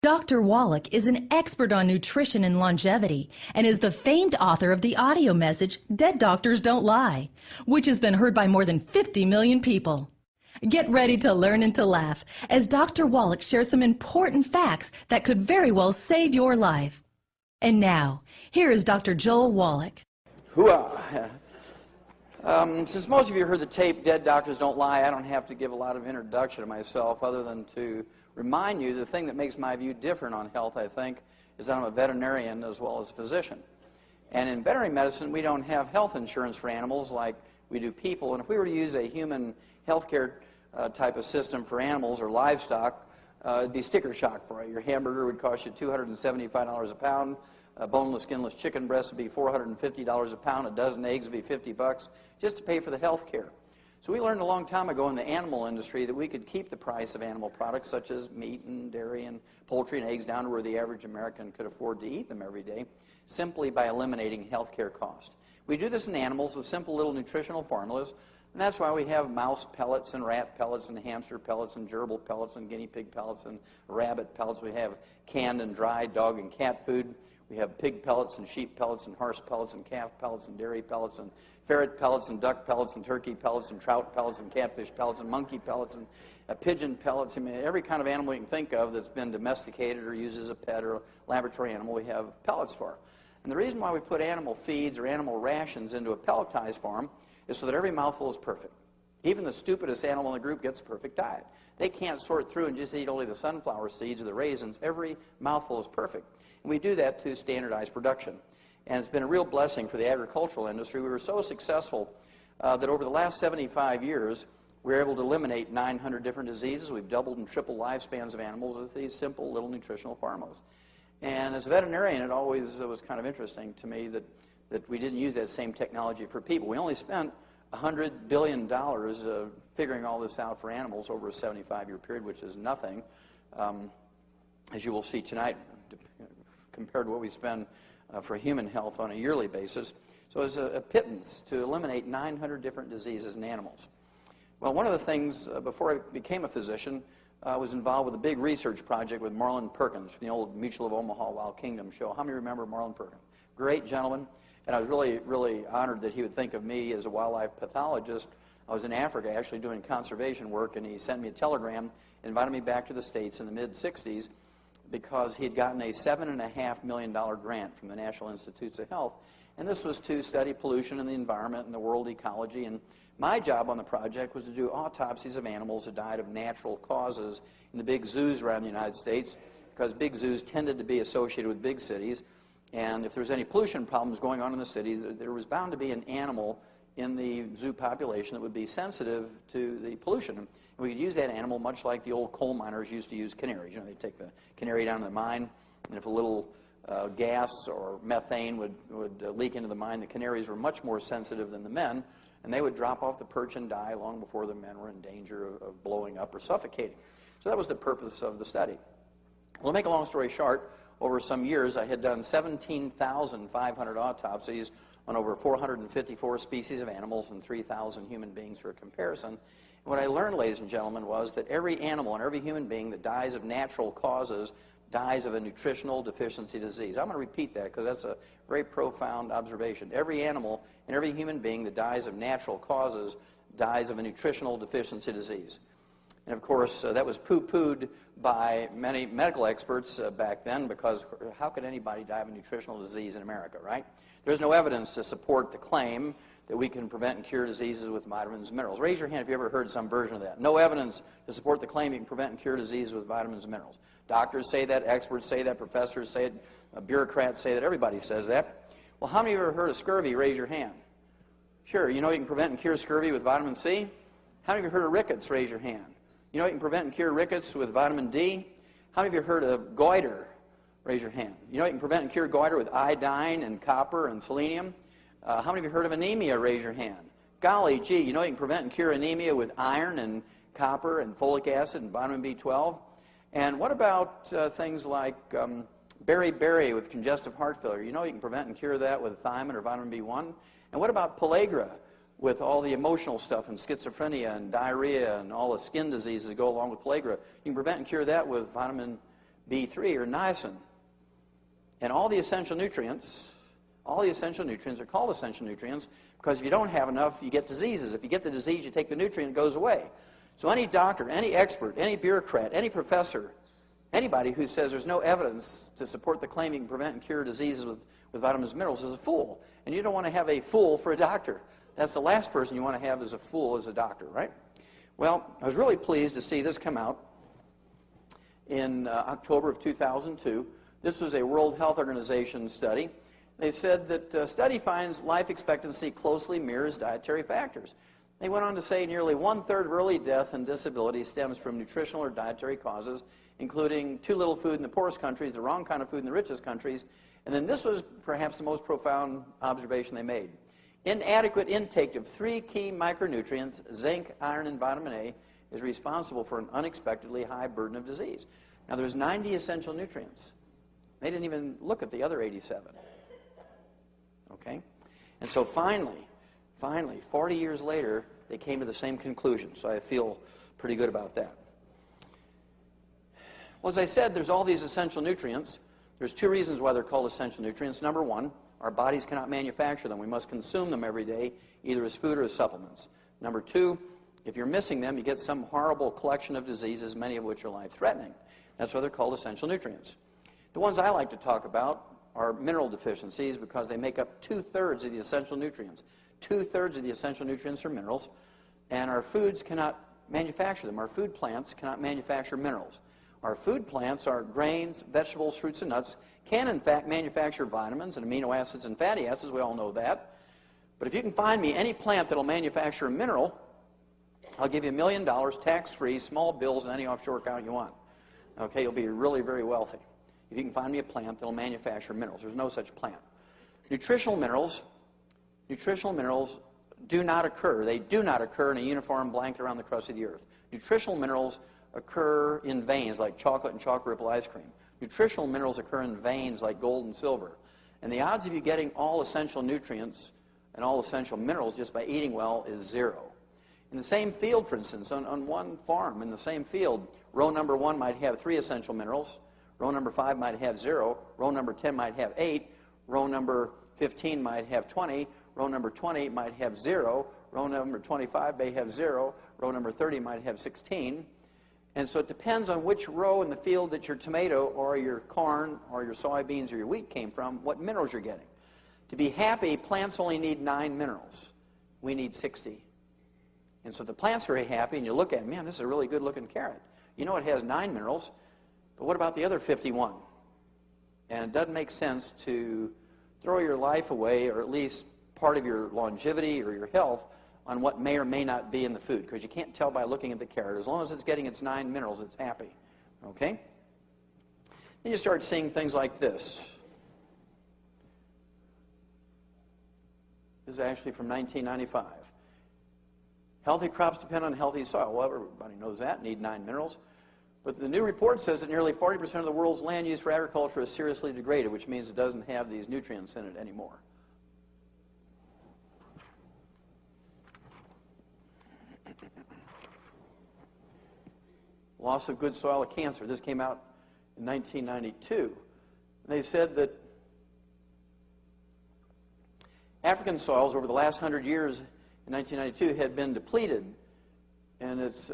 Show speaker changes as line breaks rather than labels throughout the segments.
Dr. Wallach is an expert on nutrition and longevity and is the famed author of the audio message, Dead Doctors Don't Lie, which has been heard by more than 50 million people. Get ready to learn and to laugh as Dr. Wallach shares some important facts that could very well save your life. And now, here is Dr. Joel Wallach.
Hooah! Since most of you heard the tape, Dead Doctors Don't Lie, I don't have to give a lot of introduction to myself other than to remind you the thing that makes my view different on health, I think, is that I'm a veterinarian as well as a physician. And in veterinary medicine, we don't have health insurance for animals like we do people. And if we were to use a human healthcare type of system for animals or livestock, it'd be sticker shock for you. Your hamburger would cost you $275 a pound. A boneless, skinless chicken breast would be $450 a pound. A dozen eggs would be 50 bucks just to pay for the health care. So we learned a long time ago in the animal industry that we could keep the price of animal products such as meat and dairy and poultry and eggs down to where the average American could afford to eat them every day simply by eliminating health care cost. We do this in animals with simple little nutritional formulas, and that's why we have mouse pellets and rat pellets and hamster pellets and gerbil pellets and guinea pig pellets and rabbit pellets. We have canned and dried dog and cat food. We have pig pellets and sheep pellets and horse pellets and calf pellets and dairy pellets and ferret pellets and duck pellets and turkey pellets and trout pellets and catfish pellets and monkey pellets and pigeon pellets. I mean, every kind of animal you can think of that's been domesticated or used as a pet or a laboratory animal, we have pellets for. And the reason why we put animal feeds or animal rations into a pelletized form is so that every mouthful is perfect. Even the stupidest animal in the group gets a perfect diet. They can't sort through and just eat only the sunflower seeds or the raisins. Every mouthful is perfect. And we do that to standardize production. And it's been a real blessing for the agricultural industry. We were so successful that over the last 75 years, we were able to eliminate 900 different diseases. We've doubled and tripled lifespans of animals with these simple little nutritional formulas. And as a veterinarian, it always was kind of interesting to me that we didn't use that same technology for people. We only spent $100 billion figuring all this out for animals over a 75-year period, which is nothing, as you will see tonight, compared to what we spend for human health on a yearly basis. So it's a pittance to eliminate 900 different diseases in animals. Well, one of the things, before I became a physician, I was involved with a big research project with Marlin Perkins from the old Mutual of Omaha Wild Kingdom show. How many remember Marlin Perkins? Great gentleman. And I was really, really honored that he would think of me as a wildlife pathologist. I was in Africa actually doing conservation work, and he sent me a telegram, invited me back to the States in the mid-'60s because he had gotten a $7.5 million grant from the National Institutes of Health. And this was to study pollution in the environment and the world ecology. And my job on the project was to do autopsies of animals that died of natural causes in the big zoos around the United States, because big zoos tended to be associated with big cities. And if there was any pollution problems going on in the cities, there was bound to be an animal in the zoo population that would be sensitive to the pollution. And we could use that animal much like the old coal miners used to use canaries. You know, they'd take the canary down to the mine, and if a little gas or methane would leak into the mine, the canaries were much more sensitive than the men, and they would drop off the perch and die long before the men were in danger of blowing up or suffocating. So that was the purpose of the study. Well, to make a long story short, over some years, I had done 17,500 autopsies on over 454 species of animals and 3,000 human beings for a comparison. And what I learned, ladies and gentlemen, was that every animal and every human being that dies of natural causes dies of a nutritional deficiency disease. I'm going to repeat that because that's a very profound observation. Every animal and every human being that dies of natural causes dies of a nutritional deficiency disease. And of course, that was poo-pooed by many medical experts back then, because how could anybody die of a nutritional disease in America, right? There's no evidence to support the claim that we can prevent and cure diseases with vitamins and minerals. Raise your hand if you ever heard some version of that. No evidence to support the claim you can prevent and cure diseases with vitamins and minerals. Doctors say that, experts say that, professors say it, bureaucrats say that, everybody says that. Well, how many of you have ever heard of scurvy? Raise your hand. Sure, you know you can prevent and cure scurvy with vitamin C? How many of you have heard of rickets? Raise your hand. You know you can prevent and cure rickets with vitamin D? How many of you have heard of goiter? Raise your hand. You know you can prevent and cure goiter with iodine and copper and selenium? How many of you have heard of anemia? Raise your hand. Golly gee, you know you can prevent and cure anemia with iron and copper and folic acid and vitamin B12? And what about things like beriberi with congestive heart failure? You know you can prevent and cure that with thiamine or vitamin B1? And what about pellagra with all the emotional stuff and schizophrenia and diarrhea and all the skin diseases that go along with pellagra? You can prevent and cure that with vitamin B3, or niacin. And all the essential nutrients are called essential nutrients because if you don't have enough, you get diseases. If you get the disease, you take the nutrient, it goes away. So any doctor, any expert, any bureaucrat, any professor, anybody who says there's no evidence to support the claim you can prevent and cure diseases with vitamins and minerals is a fool. And you don't want to have a fool for a doctor. That's the last person you want to have as a fool as a doctor, right? Well, I was really pleased to see this come out in October of 2002. This was a World Health Organization study. They said that the study finds life expectancy closely mirrors dietary factors. They went on to say nearly 1/3 of early death and disability stems from nutritional or dietary causes, including too little food in the poorest countries, the wrong kind of food in the richest countries, and then this was perhaps the most profound observation they made. Inadequate intake of 3 key micronutrients, zinc, iron, and vitamin A, is responsible for an unexpectedly high burden of disease. Now, there's 90 essential nutrients. They didn't even look at the other 87. Okay? And so finally, 40 years later, they came to the same conclusion. So I feel pretty good about that. Well, as I said, there's all these essential nutrients. There's 2 reasons why they're called essential nutrients. Number 1, our bodies cannot manufacture them. We must consume them every day, either as food or as supplements. Number 2, if you're missing them, you get some horrible collection of diseases, many of which are life-threatening. That's why they're called essential nutrients. The ones I like to talk about are mineral deficiencies because they make up 2/3 of the essential nutrients. 2/3 of the essential nutrients are minerals, and our foods cannot manufacture them. Our food plants cannot manufacture minerals. Our food plants, our grains, vegetables, fruits, and nuts, can in fact manufacture vitamins and amino acids and fatty acids. We all know that. But if you can find me any plant that will manufacture a mineral, I'll give you $1 million tax-free, small bills in any offshore account you want. Okay, you'll be really very wealthy if you can find me a plant that will manufacture minerals. There's no such plant. Nutritional minerals do not occur. They do not occur in a uniform blanket around the crust of the earth. Nutritional minerals occur in veins like chocolate and chocolate ripple ice cream. Nutritional minerals occur in veins like gold and silver. And the odds of you getting all essential nutrients and all essential minerals just by eating well is 0. In the same field, for instance, on one farm, in the same field, row number 1 might have 3 essential minerals, row number 5 might have 0, row number 10 might have 8, row number 15 might have 20, row number 20 might have 0, row number 25 may have 0, row number 30 might have 16. And so it depends on which row in the field that your tomato or your corn or your soybeans or your wheat came from, what minerals you're getting. To be happy, plants only need 9 minerals. We need 60. And so if the plant's very happy and you look at it, man, this is a really good looking carrot. You know it has 9 minerals, but what about the other 51? And it doesn't make sense to throw your life away, or at least part of your longevity or your health, on what may or may not be in the food, because you can't tell by looking at the carrot. As long as it's getting its 9 minerals, it's happy. Okay? Then you start seeing things like this. This is actually from 1995. Healthy crops depend on healthy soil. Well, everybody knows that, need 9 minerals. But the new report says that nearly 40% of the world's land used for agriculture is seriously degraded, which means it doesn't have these nutrients in it anymore. Loss of good soil of cancer. This came out in 1992. They said that African soils over the last 100 years in 1992 had been depleted, and its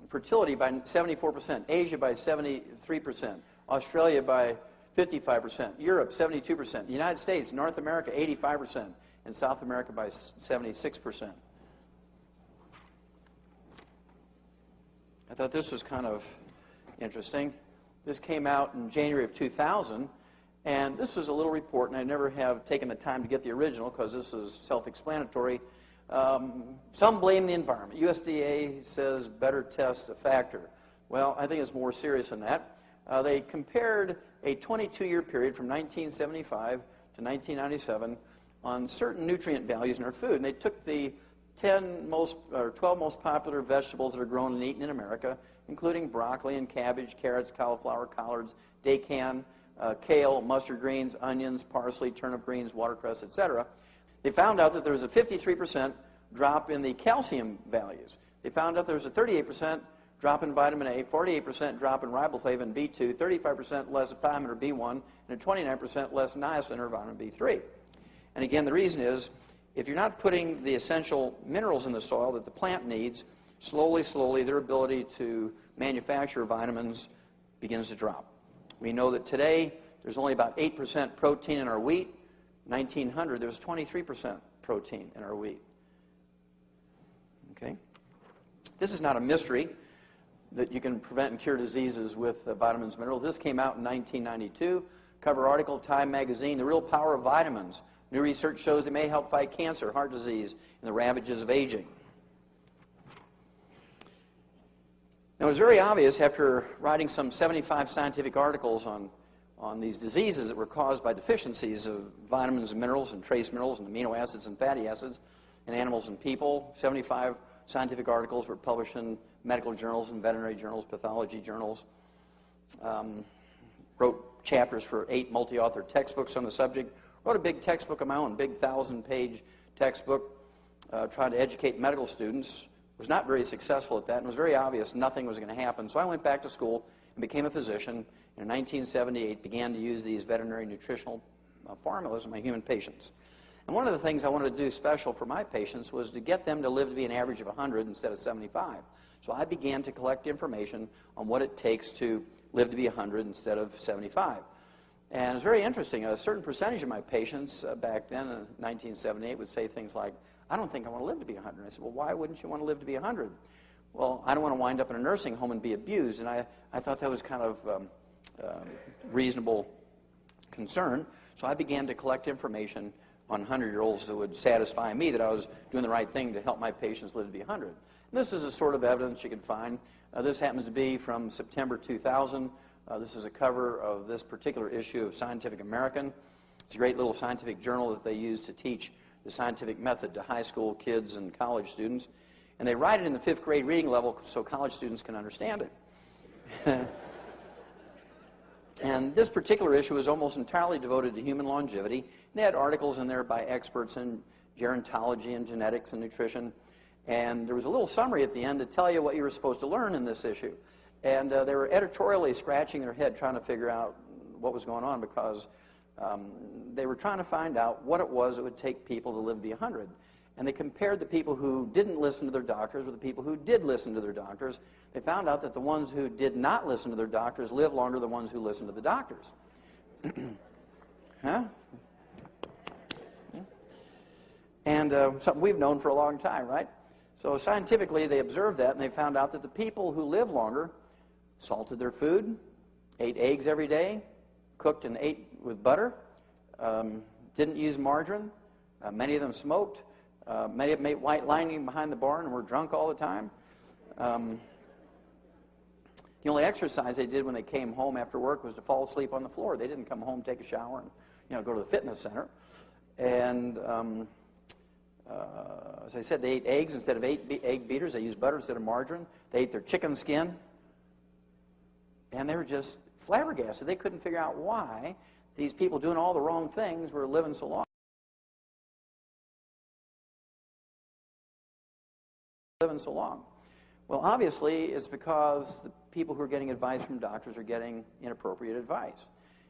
fertility by 74%, Asia by 73%, Australia by 55%, Europe 72%, the United States, North America 85%, and South America by 76%. I thought this was kind of interesting. This came out in January of 2000, and this was a little report, and I never have taken the time to get the original because this is self-explanatory. Some blame the environment. USDA says better test a factor. Well, I think it's more serious than that. They compared a 22-year period from 1975 to 1997 on certain nutrient values in our food, and they took the 12 most popular vegetables that are grown and eaten in America, including broccoli and cabbage, carrots, cauliflower, collards, daikon, kale, mustard greens, onions, parsley, turnip greens, watercress, etc. They found out that there was a 53% drop in the calcium values. They found out there was a 38% drop in vitamin A, 48% drop in riboflavin B2, 35% less thiamine or B1, and a 29% less niacin or vitamin B3. And again, the reason is, if you're not putting the essential minerals in the soil that the plant needs, slowly, their ability to manufacture vitamins begins to drop. We know that today there's only about 8% protein in our wheat. 1900, there was 23% protein in our wheat. Okay? This is not a mystery that you can prevent and cure diseases with vitamins and minerals. This came out in 1992. Cover article, Time magazine, The Real Power of Vitamins. New research shows they may help fight cancer, heart disease, and the ravages of aging. Now, it was very obvious after writing some 75 scientific articles on these diseases that were caused by deficiencies of vitamins and minerals and trace minerals and amino acids and fatty acids in animals and people. 75 scientific articles were published in medical journals and veterinary journals, pathology journals. Wrote chapters for 8 multi-author textbooks on the subject. Wrote a big textbook of my own, big 1,000-page textbook, trying to educate medical students. Was not very successful at that, and it was very obvious nothing was going to happen. So I went back to school and became a physician. In 1978, began to use these veterinary nutritional formulas in my human patients. And one of the things I wanted to do special for my patients was to get them to live to be an average of 100 instead of 75. So I began to collect information on what it takes to live to be 100 instead of 75. And it's very interesting. A certain percentage of my patients back then, in 1978, would say things like, I don't think I want to live to be 100. I said, well, why wouldn't you want to live to be 100? Well, I don't want to wind up in a nursing home and be abused. And I thought that was kind of reasonable concern. So I began to collect information on 100-year-olds that would satisfy me that I was doing the right thing to help my patients live to be 100. And this is the sort of evidence you can find. This happens to be from September 2000. This is a cover of this particular issue of Scientific American. It's a great little scientific journal that they use to teach the scientific method to high school kids and college students. And they write it in the 5th grade reading level so college students can understand it. And this particular issue is almost entirely devoted to human longevity. They had articles in there by experts in gerontology and genetics and nutrition. And there was a little summary at the end to tell you what you were supposed to learn in this issue. And they were editorially scratching their head trying to figure out what was going on, because they were trying to find out what it was it would take people to live to be 100. And they compared the people who didn't listen to their doctors with the people who did listen to their doctors. They found out that the ones who did not listen to their doctors lived longer than the ones who listened to the doctors. Huh? And something we've known for a long time, right? So scientifically, they observed that, and they found out that the people who live longer salted their food, ate eggs every day, cooked and ate with butter, didn't use margarine. Many of them smoked. Many of them ate white lining behind the barn and were drunk all the time. The only exercise they did when they came home after work was to fall asleep on the floor. They didn't come home, take a shower, and go to the fitness center. And as I said, they ate eggs instead of egg beaters. They used butter instead of margarine. They ate their chicken skin. And they were just flabbergasted. They couldn't figure out why these people doing all the wrong things were living so long. Well, obviously, it's because the people who are getting advice from doctors are getting inappropriate advice.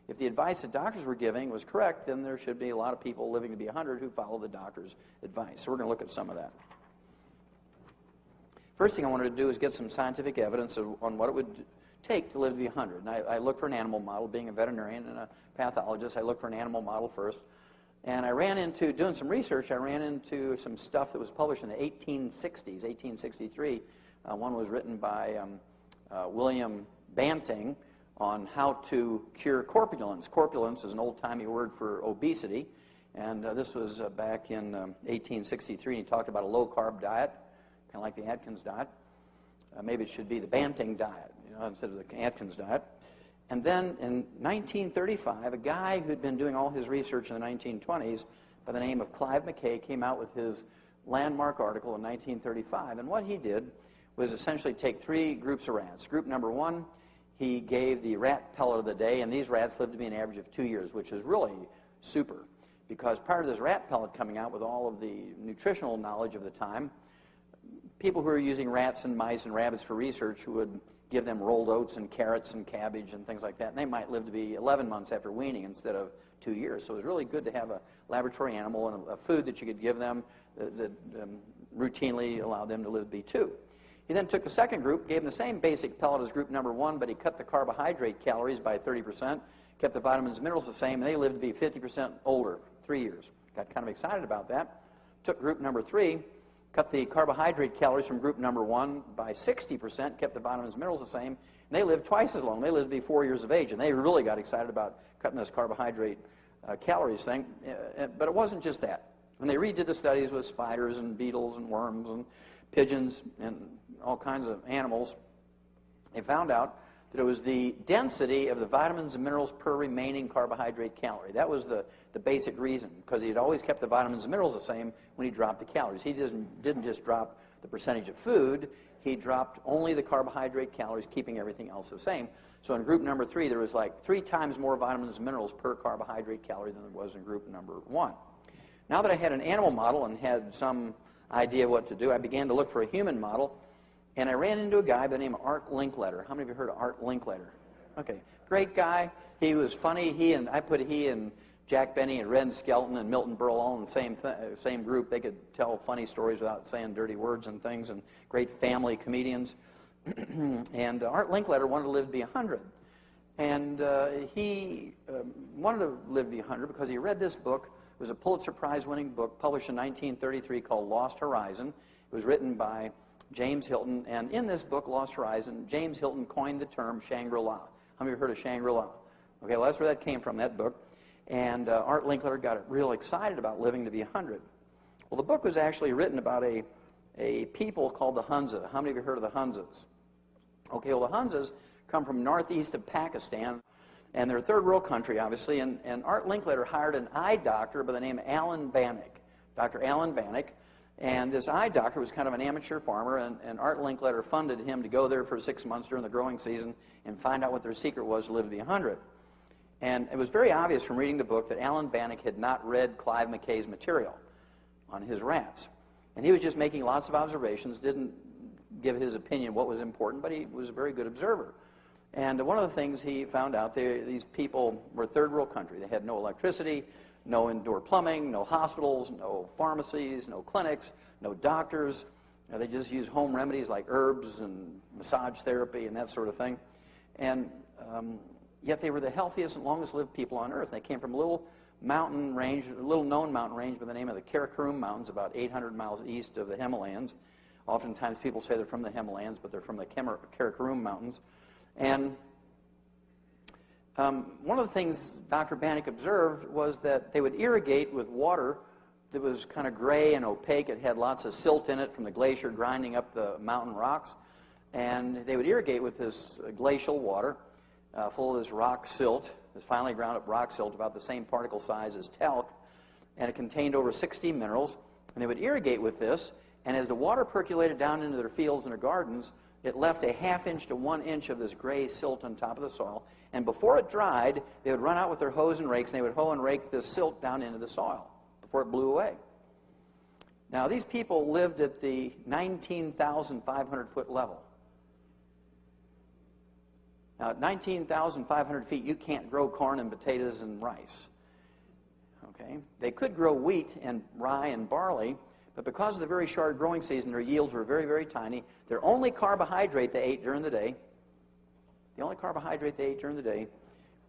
If the advice that doctors were giving was correct, then there should be a lot of people living to be 100 who follow the doctor's advice. So we're going to look at some of that. First thing I wanted to do is get some scientific evidence on what it would take to live to be 100. And I look for an animal model. Being a veterinarian and a pathologist, I look for an animal model first. And I ran into, doing some research, I ran into some stuff that was published in the 1860s, 1863. One was written by William Banting on how to cure corpulence. Corpulence is an old-timey word for obesity. And this was back in 1863. And he talked about a low-carb diet, kind of like the Atkins diet. Maybe it should be the Banting diet, instead of the Atkins diet. And then in 1935, a guy who'd been doing all his research in the 1920s by the name of Clive McKay came out with his landmark article in 1935. And what he did was essentially take 3 groups of rats. Group number 1, he gave the rat pellet of the day, and these rats lived to be an average of 2 years, which is really super, because prior to this rat pellet coming out with all of the nutritional knowledge of the time, people who were using rats and mice and rabbits for research who would give them rolled oats and carrots and cabbage and things like that, and they might live to be 11 months after weaning instead of 2 years. So it was really good to have a laboratory animal and a food that you could give them that routinely allowed them to live to be 2. He then took the second group, gave them the same basic pellet as group number 1, but he cut the carbohydrate calories by 30%, kept the vitamins and minerals the same, and they lived to be 50% older, 3 years. Got kind of excited about that. Took group number 3, cut the carbohydrate calories from group number 1 by 60%, kept the vitamins and minerals the same, and they lived twice as long. They lived to be 4 years of age, and they really got excited about cutting this carbohydrate calories thing. But it wasn't just that. When they redid the studies with spiders and beetles and worms and pigeons and all kinds of animals, they found out that it was the density of the vitamins and minerals per remaining carbohydrate calorie. That was the basic reason, because he had always kept the vitamins and minerals the same when he dropped the calories. He didn't just drop the percentage of food, he dropped only the carbohydrate calories, keeping everything else the same. So in group number 3, there was like 3 times more vitamins and minerals per carbohydrate calorie than there was in group number 1. Now that I had an animal model and had some idea what to do, I began to look for a human model, and I ran into a guy by the name of Art Linkletter. How many of you heard of Art Linkletter? Okay, great guy. He was funny. I put he and Jack Benny and Red Skelton and Milton Berle all in the same group. They could tell funny stories without saying dirty words and things, and great family comedians. And Art Linkletter wanted to live to be 100. And he wanted to live to be 100 because he read this book. It was a Pulitzer Prize-winning book published in 1933 called Lost Horizon. It was written by James Hilton, and in this book, Lost Horizon, James Hilton coined the term Shangri-La. How many of you heard of Shangri-La? Okay, well, that's where that came from, that book. And Art Linkletter got real excited about living to be 100. Well, the book was actually written about a people called the Hunza. How many of you heard of the Hunzas? Okay, well, the Hunzas come from northeast of Pakistan, and they're a third world country, obviously, and Art Linkletter hired an eye doctor by the name of Alan Bannock, Dr. Alan Bannock. And this eye doctor was kind of an amateur farmer, and Art Linkletter funded him to go there for 6 months during the growing season and find out what their secret was to live to be 100. And it was very obvious from reading the book that Alan Bannock had not read Clive McKay's material on his rats. And he was just making lots of observations, didn't give his opinion what was important, but he was a very good observer. And one of the things he found out, these people were a third world country. They had no electricity, no indoor plumbing, no hospitals, no pharmacies, no clinics, no doctors. They just used home remedies like herbs and massage therapy and that sort of thing. And yet they were the healthiest and longest lived people on earth. They came from a little mountain range, a little known mountain range by the name of the Karakoram Mountains, about 800 miles east of the Himalayas. Oftentimes people say they're from the Himalayas, but they're from the Karakoram Mountains. And one of the things Dr. Bannock observed was that they would irrigate with water that was kind of gray and opaque. It had lots of silt in it from the glacier grinding up the mountain rocks. And they would irrigate with this glacial water full of this rock silt, this finely ground up rock silt about the same particle size as talc. And it contained over 60 minerals. And they would irrigate with this. And as the water percolated down into their fields and their gardens, it left a ½ inch to 1 inch of this gray silt on top of the soil. And before it dried, they would run out with their hoes and rakes, and they would hoe and rake this silt down into the soil before it blew away. Now, these people lived at the 19,500-foot level. Now, at 19,500 feet, you can't grow corn and potatoes and rice. Okay? They could grow wheat and rye and barley, but because of the very short growing season, their yields were very, very tiny. Their only carbohydrate they ate during the day,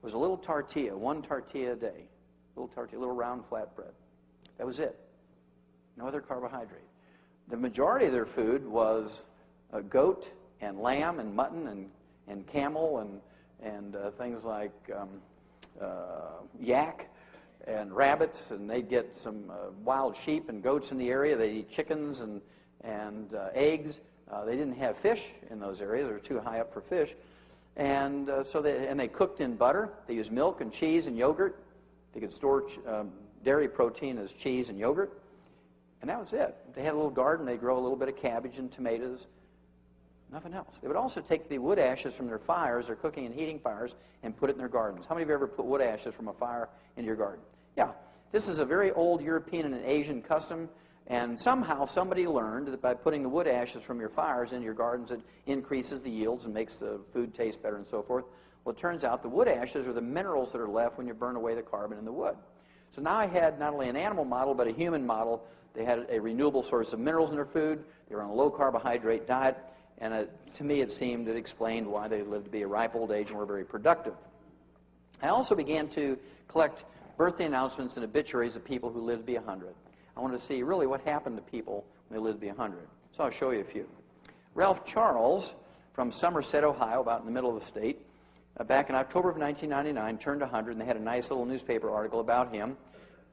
was a little tortilla, 1 tortilla a day. Little round flatbread. That was it. No other carbohydrate. The majority of their food was goat and lamb and mutton and camel and things like yak and rabbits, and they'd get some wild sheep and goats in the area. They'd eat chickens and eggs. They didn't have fish in those areas. They were too high up for fish. And so they cooked in butter. They used milk and cheese and yogurt. They could store dairy protein as cheese and yogurt. And that was it. They had a little garden. They'd grow a little bit of cabbage and tomatoes. Nothing else. They would also take the wood ashes from their fires, their cooking and heating fires, and put it in their gardens. How many of you ever put wood ashes from a fire into your garden? Yeah. This is a very old European and Asian custom, And somehow somebody learned that by putting the wood ashes from your fires in your gardens, it increases the yields and makes the food taste better and so forth. Well, it turns out the wood ashes are the minerals that are left when you burn away the carbon in the wood. So now I had not only an animal model, but a human model. They had a renewable source of minerals in their food. They were on a low-carbohydrate diet. And to me, it seemed it explained why they lived to be a ripe old age and were very productive. I also began to collect birthday announcements and obituaries of people who lived to be 100. I wanted to see really what happened to people when they lived to be 100. So I'll show you a few. Ralph Charles from Somerset, Ohio, about in the middle of the state, back in October of 1999, turned 100, and they had a nice little newspaper article about him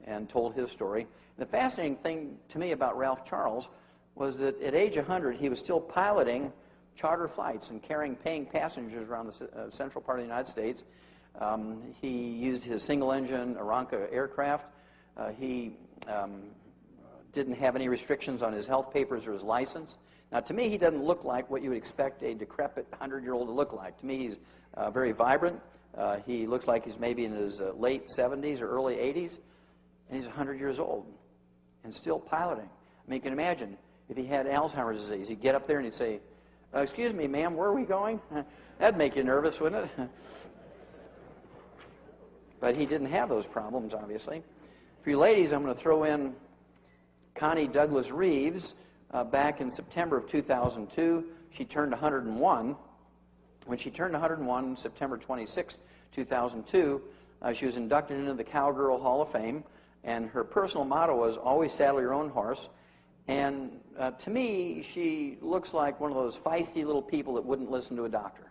and told his story. And the fascinating thing to me about Ralph Charles was that at age 100, he was still piloting charter flights and paying passengers around the central part of the United States. He used his single-engine Aranca aircraft. He didn't have any restrictions on his health papers or his license. Now, to me, he doesn't look like what you would expect a decrepit 100-year-old to look like. To me, he's very vibrant. He looks like he's maybe in his late 70s or early 80s, and he's 100 years old and still piloting. I mean, you can imagine if he had Alzheimer's disease, he'd get up there and he'd say, "Excuse me, ma'am, where are we going?" That'd make you nervous, wouldn't it? But he didn't have those problems, obviously. For you ladies, I'm going to throw in Connie Douglas Reeves. Back in September of 2002, she turned 101. When she turned 101, September 26, 2002, she was inducted into the Cowgirl Hall of Fame, and her personal motto was, "Always saddle your own horse." And to me, she looks like one of those feisty little people that wouldn't listen to a doctor.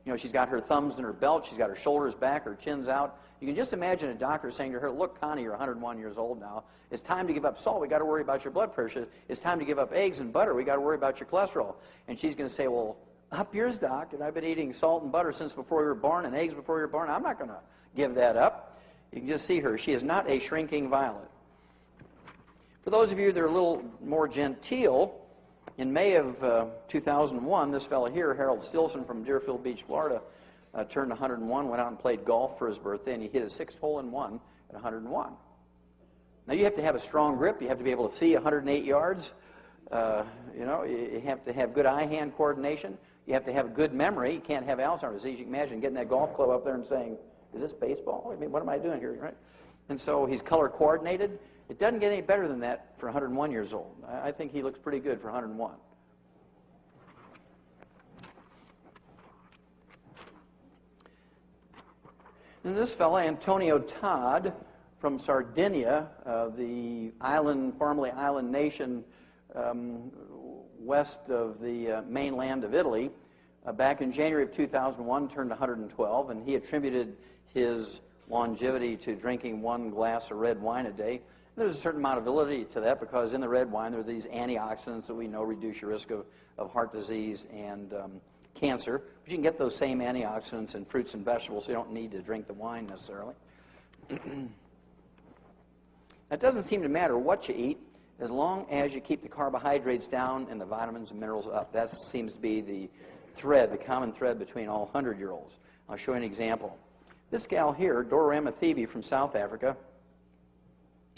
You know, she's got her thumbs in her belt, she's got her shoulders back, her chin's out. You can just imagine a doctor saying to her, "Look, Connie, you're 101 years old now. It's time to give up salt. We got to worry about your blood pressure. It's time to give up eggs and butter. We got to worry about your cholesterol." And she's going to say, "Well, up yours, doc, and I've been eating salt and butter since before you were born and eggs before you were born. I'm not going to give that up." You can just see her. She is not a shrinking violet. For those of you that are a little more genteel, in May of 2001, this fellow here, Harold Stilson from Deerfield Beach, Florida, turned 101, went out and played golf for his birthday, and he hit a 6th hole-in-one at 101. Now, you have to have a strong grip. You have to be able to see 108 yards. You know, you have to have good eye-hand coordination. You have to have good memory. You can't have Alzheimer's disease. You can imagine getting that golf club up there and saying, "Is this baseball? I mean, what am I doing here?" Right? And so he's color-coordinated. It doesn't get any better than that for 101 years old. I think he looks pretty good for 101. And this fella, Antonio Todd, from Sardinia, the island, formerly island nation west of the mainland of Italy, back in January of 2001, turned 112, and he attributed his longevity to drinking 1 glass of red wine a day. There's a certain amount of validity to that because in the red wine there are these antioxidants that we know reduce your risk of heart disease and cancer. But you can get those same antioxidants in fruits and vegetables, so you don't need to drink the wine necessarily. It doesn't seem to matter what you eat as long as you keep the carbohydrates down and the vitamins and minerals up. That seems to be the thread, the common thread between all 100-year-olds. I'll show you an example. This gal here, Dora Ramathebe from South Africa,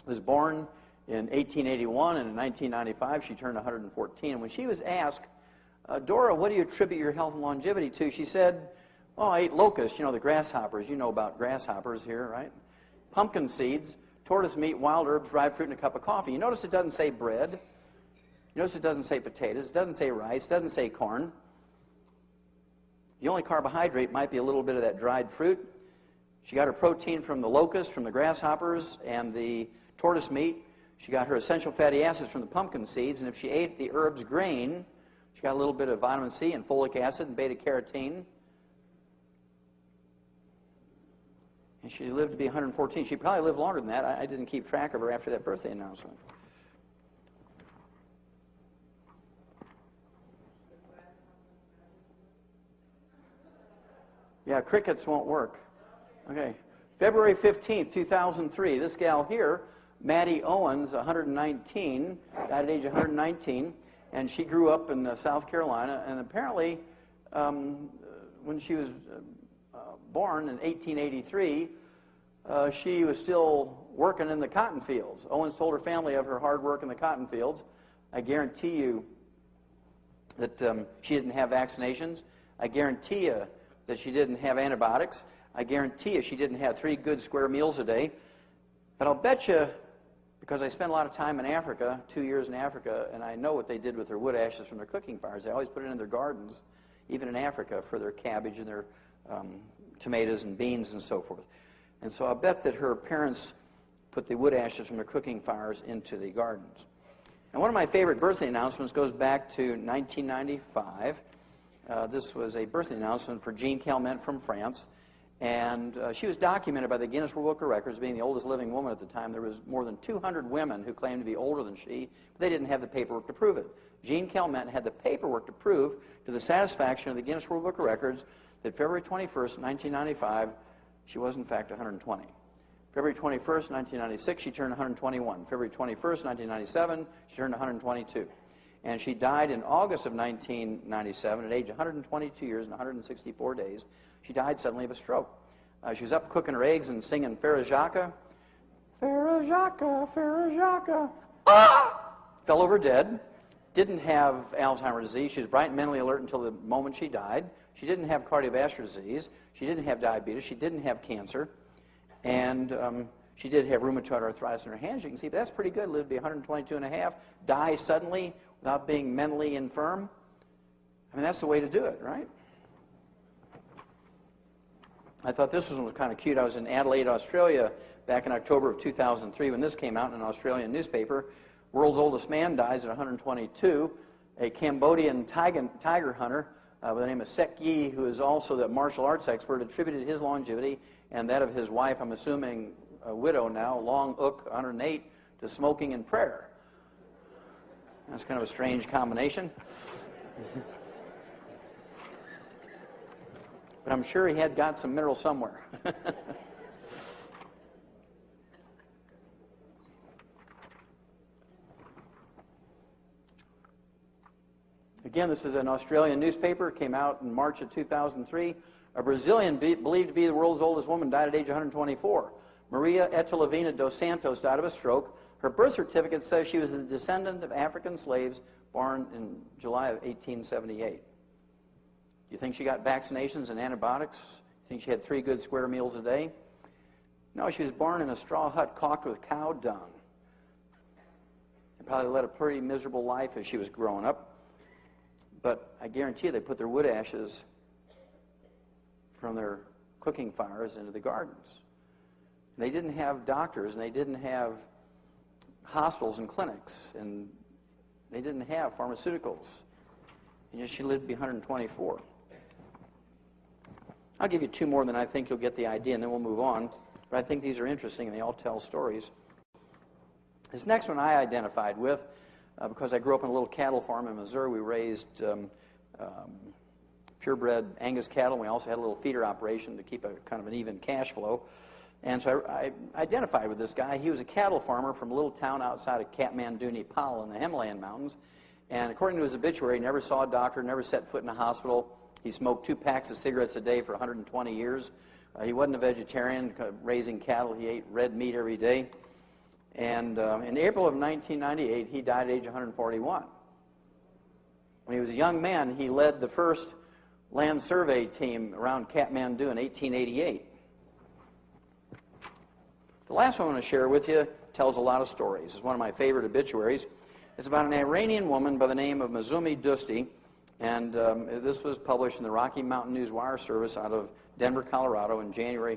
was born in 1881, and in 1995 she turned 114. And when she was asked, "Dora, what do you attribute your health and longevity to?" she said, "Oh, I ate locusts, you know, the grasshoppers. You know about grasshoppers here, right? Pumpkin seeds, tortoise meat, wild herbs, dried fruit, and a cup of coffee." You notice it doesn't say bread. You notice it doesn't say potatoes. It doesn't say rice. It doesn't say corn. The only carbohydrate might be a little bit of that dried fruit. She got her protein from the locusts, from the grasshoppers, and the tortoise meat. She got her essential fatty acids from the pumpkin seeds, and if she ate the herbs grain, she got a little bit of vitamin C and folic acid and beta-carotene. And she lived to be 114. She probably lived longer than that. I didn't keep track of her after that birthday announcement. Yeah, crickets won't work. Okay. February 15th, 2003, this gal here, Maddie Owens, 119, died at age 119, and she grew up in South Carolina, and apparently when she was born in 1883, she was still working in the cotton fields. Owens told her family of her hard work in the cotton fields. I guarantee you that she didn't have vaccinations. I guarantee you that she didn't have antibiotics. I guarantee you she didn't have 3 good square meals a day. But I'll bet you, because I spent a lot of time in Africa, 2 years in Africa, and I know what they did with their wood ashes from their cooking fires. They always put it in their gardens, even in Africa, for their cabbage and their tomatoes and beans and so forth. And so I'll bet that her parents put the wood ashes from their cooking fires into the gardens. And one of my favorite birthday announcements goes back to 1995. This was a birthday announcement for Jean Calment from France. And she was documented by the Guinness World Book of Records being the oldest living woman at the time. There was more than 200 women who claimed to be older than she, but they didn't have the paperwork to prove it. Jean Calment had the paperwork to prove, to the satisfaction of the Guinness World Book of Records, that February 21st, 1995, she was in fact 120. February 21st, 1996, she turned 121. February 21st, 1997, she turned 122. And she died in August of 1997 at age 122 years and 164 days. She died suddenly of a stroke. She was up cooking her eggs and singing Farah Jacques. Farah Jacques, Farah Jacques. Ah! Fell over dead. Didn't have Alzheimer's disease. She was bright and mentally alert until the moment she died. She didn't have cardiovascular disease. She didn't have diabetes. She didn't have cancer. And she did have rheumatoid arthritis in her hands. You can see, but that's pretty good. Lived to be 122 and a half. Die suddenly without being mentally infirm. I mean, that's the way to do it, right? I thought this one was kind of cute. I was in Adelaide, Australia, back in October of 2003 when this came out in an Australian newspaper. World's oldest man dies at 122. A Cambodian tiger hunter by the name of Sek Yi, who is also the martial arts expert, attributed his longevity and that of his wife, I'm assuming a widow now, Long Uk, 108, to smoking and prayer. That's kind of a strange combination. But I'm sure he had got some mineral somewhere. Again, this is an Australian newspaper. It came out in March of 2003. A Brazilian believed to be the world's oldest woman died at age 124. Maria Etelvina dos Santos died of a stroke. Her birth certificate says she was a descendant of African slaves born in July of 1878. Do you think she got vaccinations and antibiotics? Do you think she had 3 good square meals a day? No, she was born in a straw hut caulked with cow dung. And probably led a pretty miserable life as she was growing up. But I guarantee you they put their wood ashes from their cooking fires into the gardens. They didn't have doctors, and they didn't have hospitals and clinics, and they didn't have pharmaceuticals. And yet she lived to be 124. I'll give you 2 more, then I think you'll get the idea, and then we'll move on. But I think these are interesting, and they all tell stories. This next one I identified with, because I grew up in a little cattle farm in Missouri. We raised purebred Angus cattle, and we also had a little feeder operation to keep a kind of an even cash flow. And so I identified with this guy. He was a cattle farmer from a little town outside of Kathmandu, Nepal in the Himalayan mountains. And according to his obituary, he never saw a doctor, never set foot in a hospital. He smoked 2 packs of cigarettes a day for 120 years. He wasn't a vegetarian, raising cattle. He ate red meat every day. And in April of 1998, he died at age 141. When he was a young man, he led the first land survey team around Kathmandu in 1888. The last one I want to share with you tells a lot of stories. It's one of my favorite obituaries. It's about an Iranian woman by the name of Mazumi Dusti, and this was published in the Rocky Mountain News Wire Service out of Denver, Colorado in January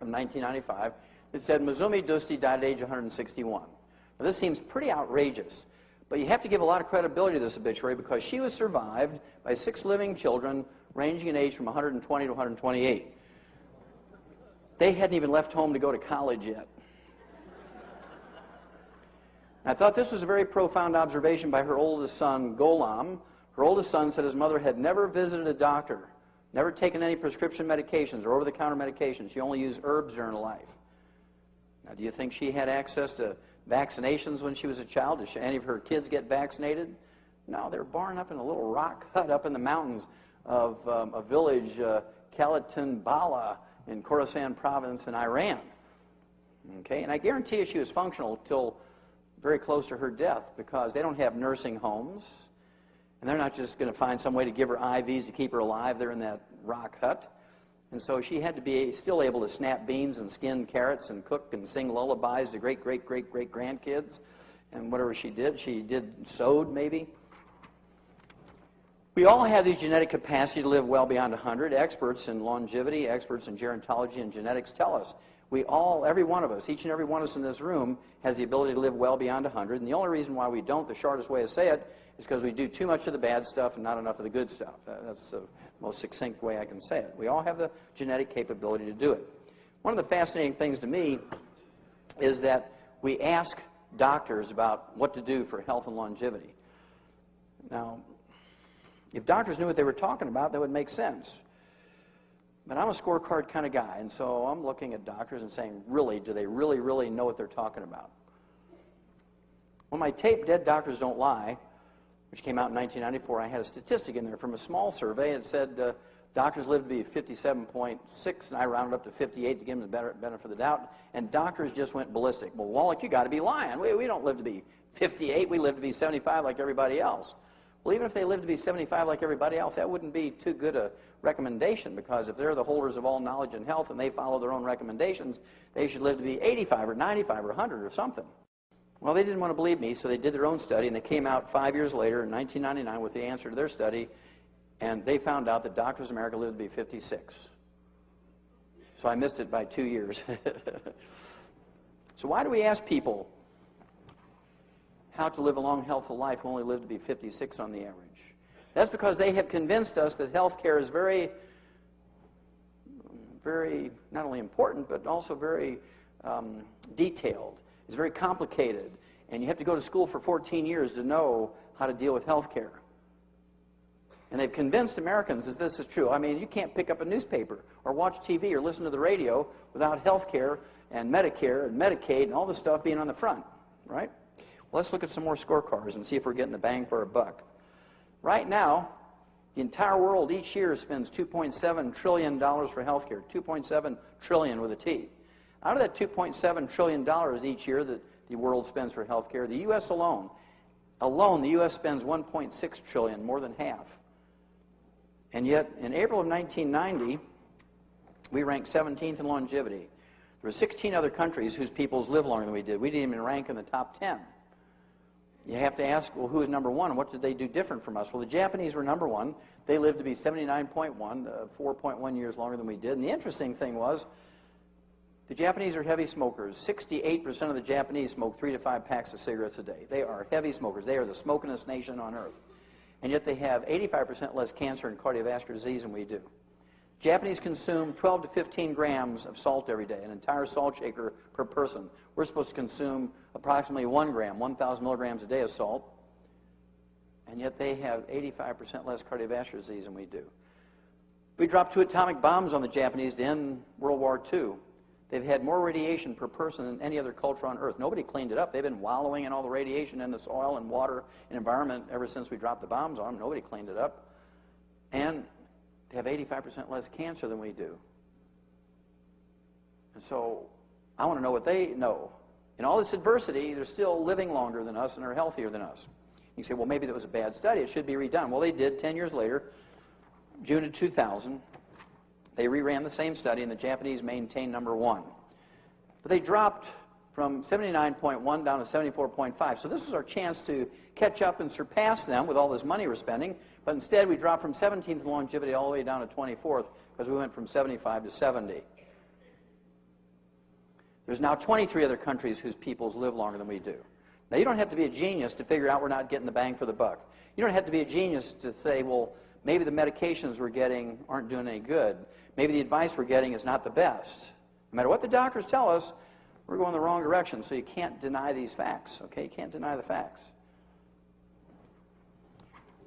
of 1995. It said, Mazumi Dusti died at age 161. Now, this seems pretty outrageous, but you have to give a lot of credibility to this obituary because she was survived by 6 living children ranging in age from 120 to 128. They hadn't even left home to go to college yet. I thought this was a very profound observation by her oldest son, Golam. Her oldest son said his mother had never visited a doctor, never taken any prescription medications or over-the-counter medications. She only used herbs during her life. Now, do you think she had access to vaccinations when she was a child? Did any of her kids get vaccinated? No, they were born up in a little rock hut up in the mountains of a village, Kalatin Bala, in Khorasan province in Iran. Okay, and I guarantee you she was functional till very close to her death, because they don't have nursing homes, and they're not just going to find some way to give her IVs to keep her alive. They're in that rock hut. And so she had to be still able to snap beans and skin carrots and cook and sing lullabies to great-great-great-great-grandkids. And whatever she did sewed maybe. We all have these genetic capacity to live well beyond 100. Experts in longevity, experts in gerontology and genetics tell us. We all, every one of us, each and every one of us in this room has the ability to live well beyond 100. And the only reason why we don't, the shortest way to say it, is because we do too much of the bad stuff and not enough of the good stuff. That's the most succinct way I can say it. We all have the genetic capability to do it. One of the fascinating things to me is that we ask doctors about what to do for health and longevity. Now, if doctors knew what they were talking about, that would make sense. But I'm a scorecard kind of guy, and so I'm looking at doctors and saying, really, do they really know what they're talking about? When my tape, Dead Doctors Don't Lie, which came out in 1994, I had a statistic in there from a small survey. It said doctors live to be 57.6, and I rounded up to 58 to give them the benefit of the doubt, and doctors just went ballistic. Well, Wallach, you got to be lying. We don't live to be 58. We live to be 75 like everybody else. Well, even if they live to be 75 like everybody else, that wouldn't be too good a recommendation, because if they're the holders of all knowledge and health and they follow their own recommendations, they should live to be 85 or 95 or 100 or something. Well, they didn't want to believe me, so they did their own study, and they came out 5 years later in 1999 with the answer to their study, and they found out that doctors in America live to be 56. So I missed it by 2 years. So why do we ask people how to live a long, healthful life who only live to be 56 on the average? That's because they have convinced us that health care is very, very, not only important, but also very detailed. It's very complicated, and you have to go to school for 14 years to know how to deal with health care. And they've convinced Americans that this is true. I mean, you can't pick up a newspaper or watch TV or listen to the radio without health care and Medicare and Medicaid and all this stuff being on the front, right? Well, let's look at some more scorecards and see if we're getting the bang for our buck. Right now, the entire world each year spends $2.7 trillion for health care, 2.7 trillion with a T. Out of that $2.7 trillion each year that the world spends for health care, the U.S. alone, the U.S. spends $1.6 trillion, more than half. And yet, in April of 1990, we ranked 17th in longevity. There were 16 other countries whose peoples live longer than we did. We didn't even rank in the top 10. You have to ask, well, who is number one? What did they do different from us? Well, the Japanese were number one. They lived to be 79.1, 4.1 years longer than we did. And the interesting thing was, the Japanese are heavy smokers. 68% of the Japanese smoke 3 to 5 packs of cigarettes a day. They are heavy smokers. They are the smokingest nation on earth. And yet they have 85% less cancer and cardiovascular disease than we do. Japanese consume 12 to 15 grams of salt every day, an entire salt shaker per person. We're supposed to consume approximately 1 gram, 1,000 milligrams a day of salt, and yet they have 85% less cardiovascular disease than we do. We dropped 2 atomic bombs on the Japanese to end World War II. They've had more radiation per person than any other culture on Earth. Nobody cleaned it up. They've been wallowing in all the radiation in the soil and water and environment ever since we dropped the bombs on them. Nobody cleaned it up. And they have 85% less cancer than we do. And so I want to know what they know. In all this adversity, they're still living longer than us and are healthier than us. You say, well, maybe that was a bad study. It should be redone. Well, they did 10 years later, June of 2000. They reran the same study, and the Japanese maintained number one. But they dropped from 79.1 down to 74.5. So this was our chance to catch up and surpass them with all this money we're spending. But instead, we dropped from 17th in longevity all the way down to 24th because we went from 75 to 70. There's now 23 other countries whose peoples live longer than we do. Now, you don't have to be a genius to figure out we're not getting the bang for the buck. You don't have to be a genius to say, well, maybe the medications we're getting aren't doing any good. Maybe the advice we're getting is not the best. No matter what the doctors tell us, we're going the wrong direction, so you can't deny these facts, okay? You can't deny the facts.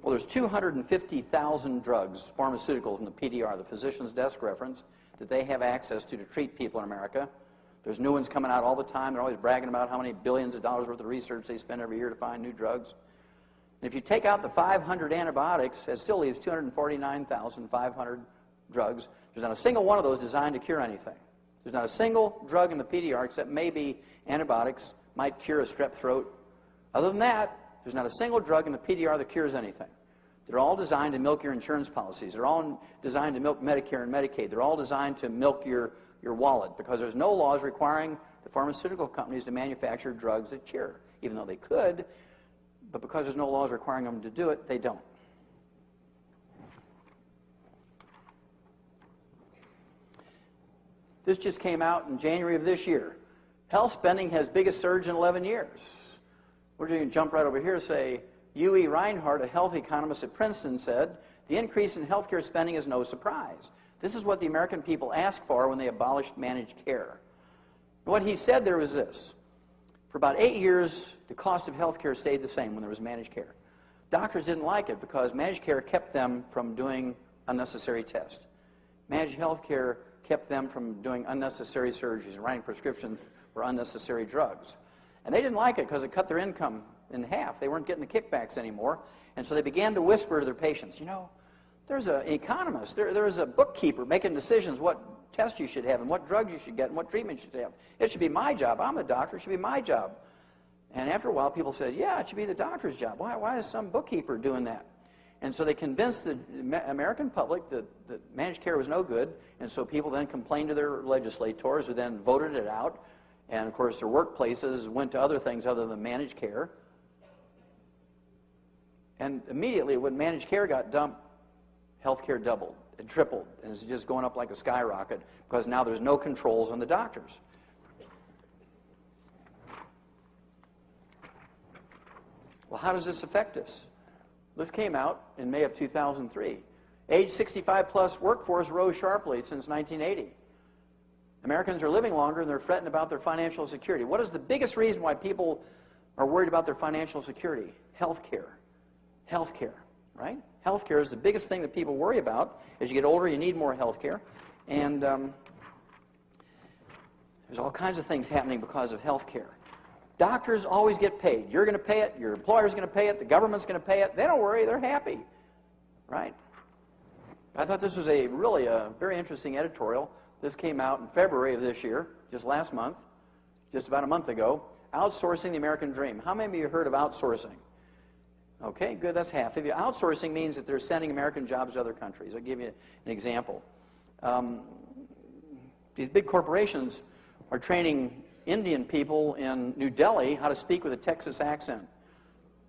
Well, there's 250,000 drugs, pharmaceuticals in the PDR, the physician's desk reference, that they have access to treat people in America. There's new ones coming out all the time. They're always bragging about how many billions of dollars worth of research they spend every year to find new drugs. And if you take out the 500 antibiotics, it still leaves 249,500 drugs. There's not a single one of those designed to cure anything. There's not a single drug in the PDR, except maybe antibiotics might cure a strep throat. Other than that, there's not a single drug in the PDR that cures anything. They're all designed to milk your insurance policies. They're all designed to milk Medicare and Medicaid. They're all designed to milk your wallet, because there's no laws requiring the pharmaceutical companies to manufacture drugs that cure, even though they could, but because there's no laws requiring them to do it, they don't. This just came out in January of this year. Health spending has biggest surge in 11 years. We're going to jump right over here and say, U.E. Reinhardt, a health economist at Princeton, said, the increase in healthcare spending is no surprise. This is what the American people asked for when they abolished managed care. What he said there was this. For about 8 years, the cost of healthcare stayed the same when there was managed care. Doctors didn't like it because managed care kept them from doing unnecessary tests. Managed healthcare kept them from doing unnecessary surgeries and writing prescriptions for unnecessary drugs. And they didn't like it because it cut their income in half. They weren't getting the kickbacks anymore. And so they began to whisper to their patients, you know, there's an economist, there's a bookkeeper making decisions what tests you should have and what drugs you should get and what treatment you should have. It should be my job. I'm a doctor. It should be my job. And after a while, people said, yeah, it should be the doctor's job. Why is some bookkeeper doing that? And so they convinced the American public that managed care was no good, and so people then complained to their legislators, who then voted it out. And, of course, their workplaces went to other things other than managed care. And immediately, when managed care got dumped, healthcare doubled. It tripled, and it's just going up like a skyrocket because now there's no controls on the doctors. Well, how does this affect us? This came out in May of 2003. Age 65-plus workforce rose sharply since 1980. Americans are living longer and they're fretting about their financial security. What is the biggest reason why people are worried about their financial security? Health care. Health care, right? Health care is the biggest thing that people worry about. As you get older, you need more health care. And there's all kinds of things happening because of health care. Doctors always get paid. You're going to pay it. Your employer's going to pay it. The government's going to pay it. They don't worry. They're happy, right? I thought this was really a very interesting editorial. This came out in February of this year, just last month, just about a month ago. Outsourcing the American dream. How many of you heard of outsourcing? Okay, good. That's half of you. Outsourcing means that they're sending American jobs to other countries. I'll give you an example. These big corporations are training Indian people in New Delhi how to speak with a Texas accent.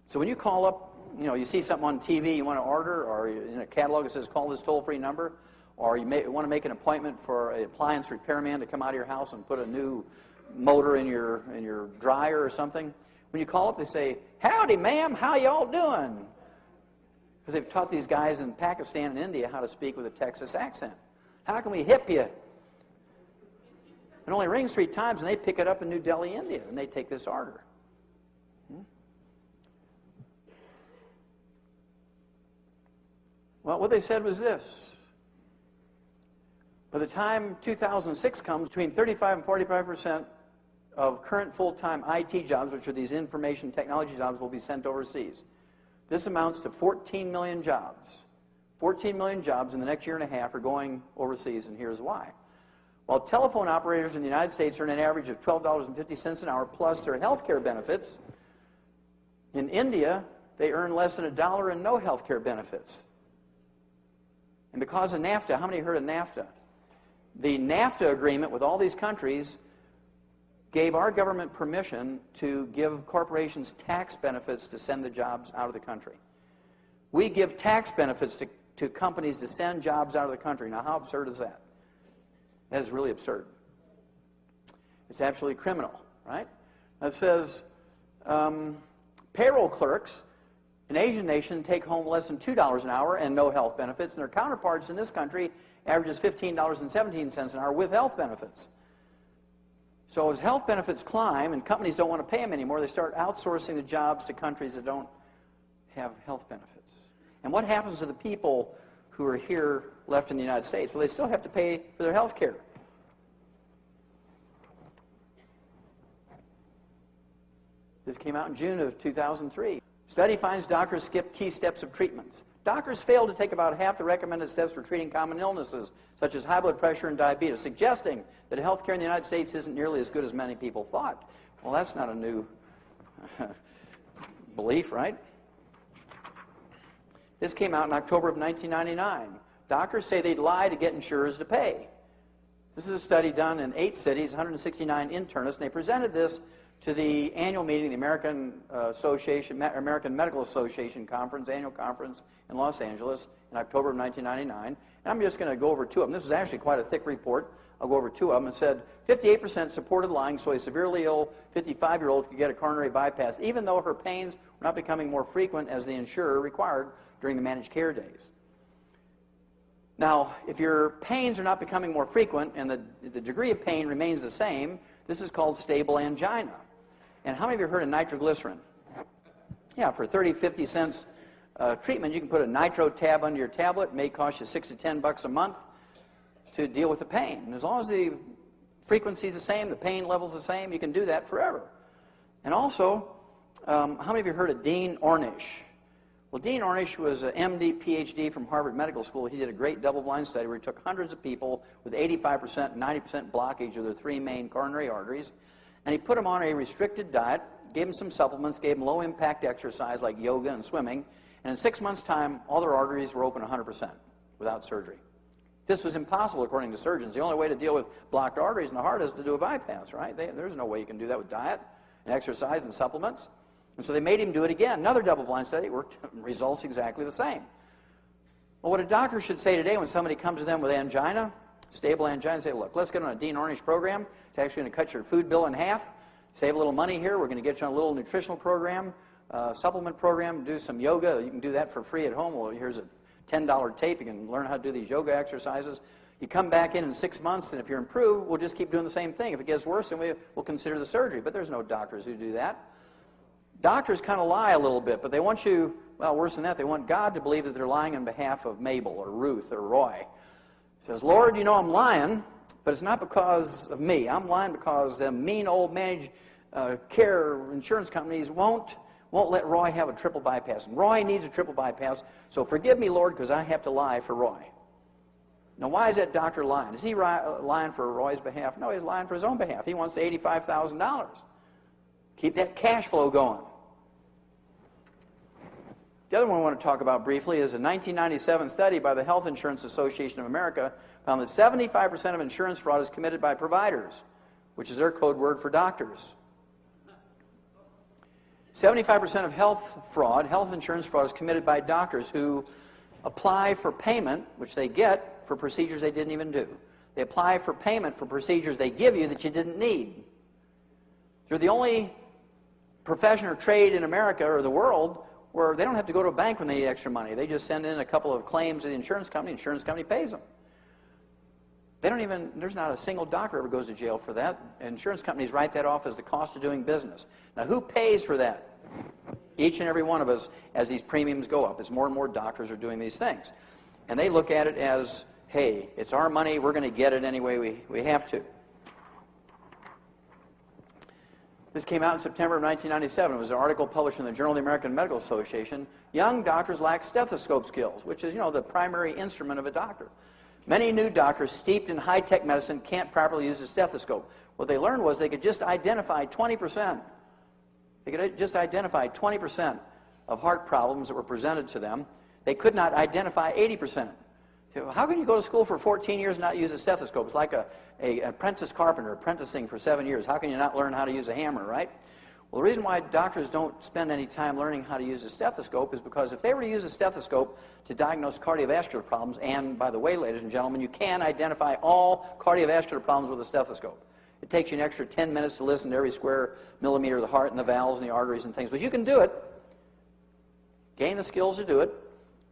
So when you call up, you know, you see something on TV you want to order, or in a catalog it says call this toll-free number, or you want to make an appointment for an appliance repairman to come out of your house and put a new motor in your dryer or something. When you call up, they say, howdy, ma'am, how y'all doing? Because they've taught these guys in Pakistan and India how to speak with a Texas accent. How can we hip you? It only rings 3 times, and they pick it up in New Delhi, India, and they take this order. Well, what they said was this. By the time 2006 comes, between 35 and 45% of current full-time IT jobs, which are these information technology jobs, will be sent overseas. This amounts to 14 million jobs. 14 million jobs in the next year and a half are going overseas, and here's why. While telephone operators in the United States earn an average of $12.50 an hour plus their health care benefits, in India, they earn less than $1 and no health care benefits. And because of NAFTA, how many heard of NAFTA? The NAFTA agreement with all these countries gave our government permission to give corporations tax benefits to send the jobs out of the country. We give tax benefits to companies to send jobs out of the country. Now, how absurd is that? That is really absurd. It's absolutely criminal, right? That says payroll clerks in Asian nations take home less than $2 an hour and no health benefits, and their counterparts in this country averages $15.17 an hour with health benefits. So as health benefits climb and companies don't want to pay them anymore, they start outsourcing the jobs to countries that don't have health benefits. And what happens to the people who are here left in the United States? Well, they still have to pay for their health care. This came out in June of 2003. Study finds doctors skip key steps of treatments. Doctors fail to take about half the recommended steps for treating common illnesses, such as high blood pressure and diabetes, suggesting that health care in the United States isn't nearly as good as many people thought. Well, that's not a new belief, right? This came out in October of 1999. Doctors say they'd lie to get insurers to pay. This is a study done in 8 cities, 169 internists, and they presented this to the annual meeting, the American Medical Association conference, annual conference in Los Angeles in October of 1999. And I'm just going to go over 2 of them. This is actually quite a thick report. I'll go over 2 of them. It said 58% supported lying so a severely ill 55-year-old could get a coronary bypass, even though her pains were not becoming more frequent as the insurer required during the managed care days. Now, if your pains are not becoming more frequent and the degree of pain remains the same, this is called stable angina. And how many of you have heard of nitroglycerin? Yeah, for 30, 50 cents treatment, you can put a nitro tab under your tablet. It may cost you $6 to $10 a month to deal with the pain. And as long as the frequency is the same, the pain level is the same, you can do that forever. And also, how many of you have heard of Dean Ornish? Well, Dean Ornish was an MD, PhD from Harvard Medical School. He did a great double-blind study where he took hundreds of people with 85% and 90% blockage of their 3 main coronary arteries, and he put them on a restricted diet, gave them some supplements, gave them low-impact exercise like yoga and swimming, and in 6 months' time, all their arteries were open 100% without surgery. This was impossible, according to surgeons. The only way to deal with blocked arteries in the heart is to do a bypass, right? There's no way you can do that with diet and exercise and supplements. And so they made him do it again. Another double-blind study worked, results exactly the same. Well, what a doctor should say today when somebody comes to them with angina, stable angina, say, look, let's get on a Dean Ornish program. It's actually going to cut your food bill in half, save a little money here. We're going to get you on a little nutritional program, supplement program, do some yoga. You can do that for free at home. Well, here's a $10 tape. You can learn how to do these yoga exercises. You come back in 6 months, and if you're improved, we'll just keep doing the same thing. If it gets worse, then we'll consider the surgery. But there's no doctors who do that. Doctors kind of lie a little bit, but they want you, well, worse than that, they want God to believe that they're lying on behalf of Mabel or Ruth or Roy. He says, Lord, you know I'm lying, but it's not because of me. I'm lying because the mean old managed care insurance companies won't let Roy have a triple bypass. And Roy needs a triple bypass, so forgive me, Lord, because I have to lie for Roy. Now, why is that doctor lying? Is he lying for Roy's behalf? No, he's lying for his own behalf. He wants $85,000. Keep that cash flow going. The other one I want to talk about briefly is a 1997 study by the Health Insurance Association of America found that 75% of insurance fraud is committed by providers, which is their code word for doctors. 75% of health insurance fraud is committed by doctors who apply for payment, which they get for procedures they didn't even do. They apply for payment for procedures they give you that you didn't need. They're the only profession or trade in America or the world where they don't have to go to a bank when they need extra money. They just send in a couple of claims to the insurance company pays them. There's not a single doctor ever goes to jail for that. Insurance companies write that off as the cost of doing business. Now, who pays for that? Each and every one of us as these premiums go up, as more and more doctors are doing these things. And they look at it as, hey, it's our money, we're going to get it anyway we have to. This came out in September of 1997. It was an article published in the Journal of the American Medical Association. Young doctors lack stethoscope skills, which is, the primary instrument of a doctor. Many new doctors steeped in high-tech medicine can't properly use a stethoscope. What they learned was they could just identify 20%. They could just identify 20% of heart problems that were presented to them. They could not identify 80%. How can you go to school for 14 years and not use a stethoscope? It's like an apprentice carpenter apprenticing for 7 years. How can you not learn how to use a hammer, right? Well, the reason why doctors don't spend any time learning how to use a stethoscope is because if they were to use a stethoscope to diagnose cardiovascular problems, and by the way, ladies and gentlemen, you can identify all cardiovascular problems with a stethoscope. It takes you an extra 10 minutes to listen to every square millimeter of the heart and the valves and the arteries and things, but you can do it. Gain the skills to do it,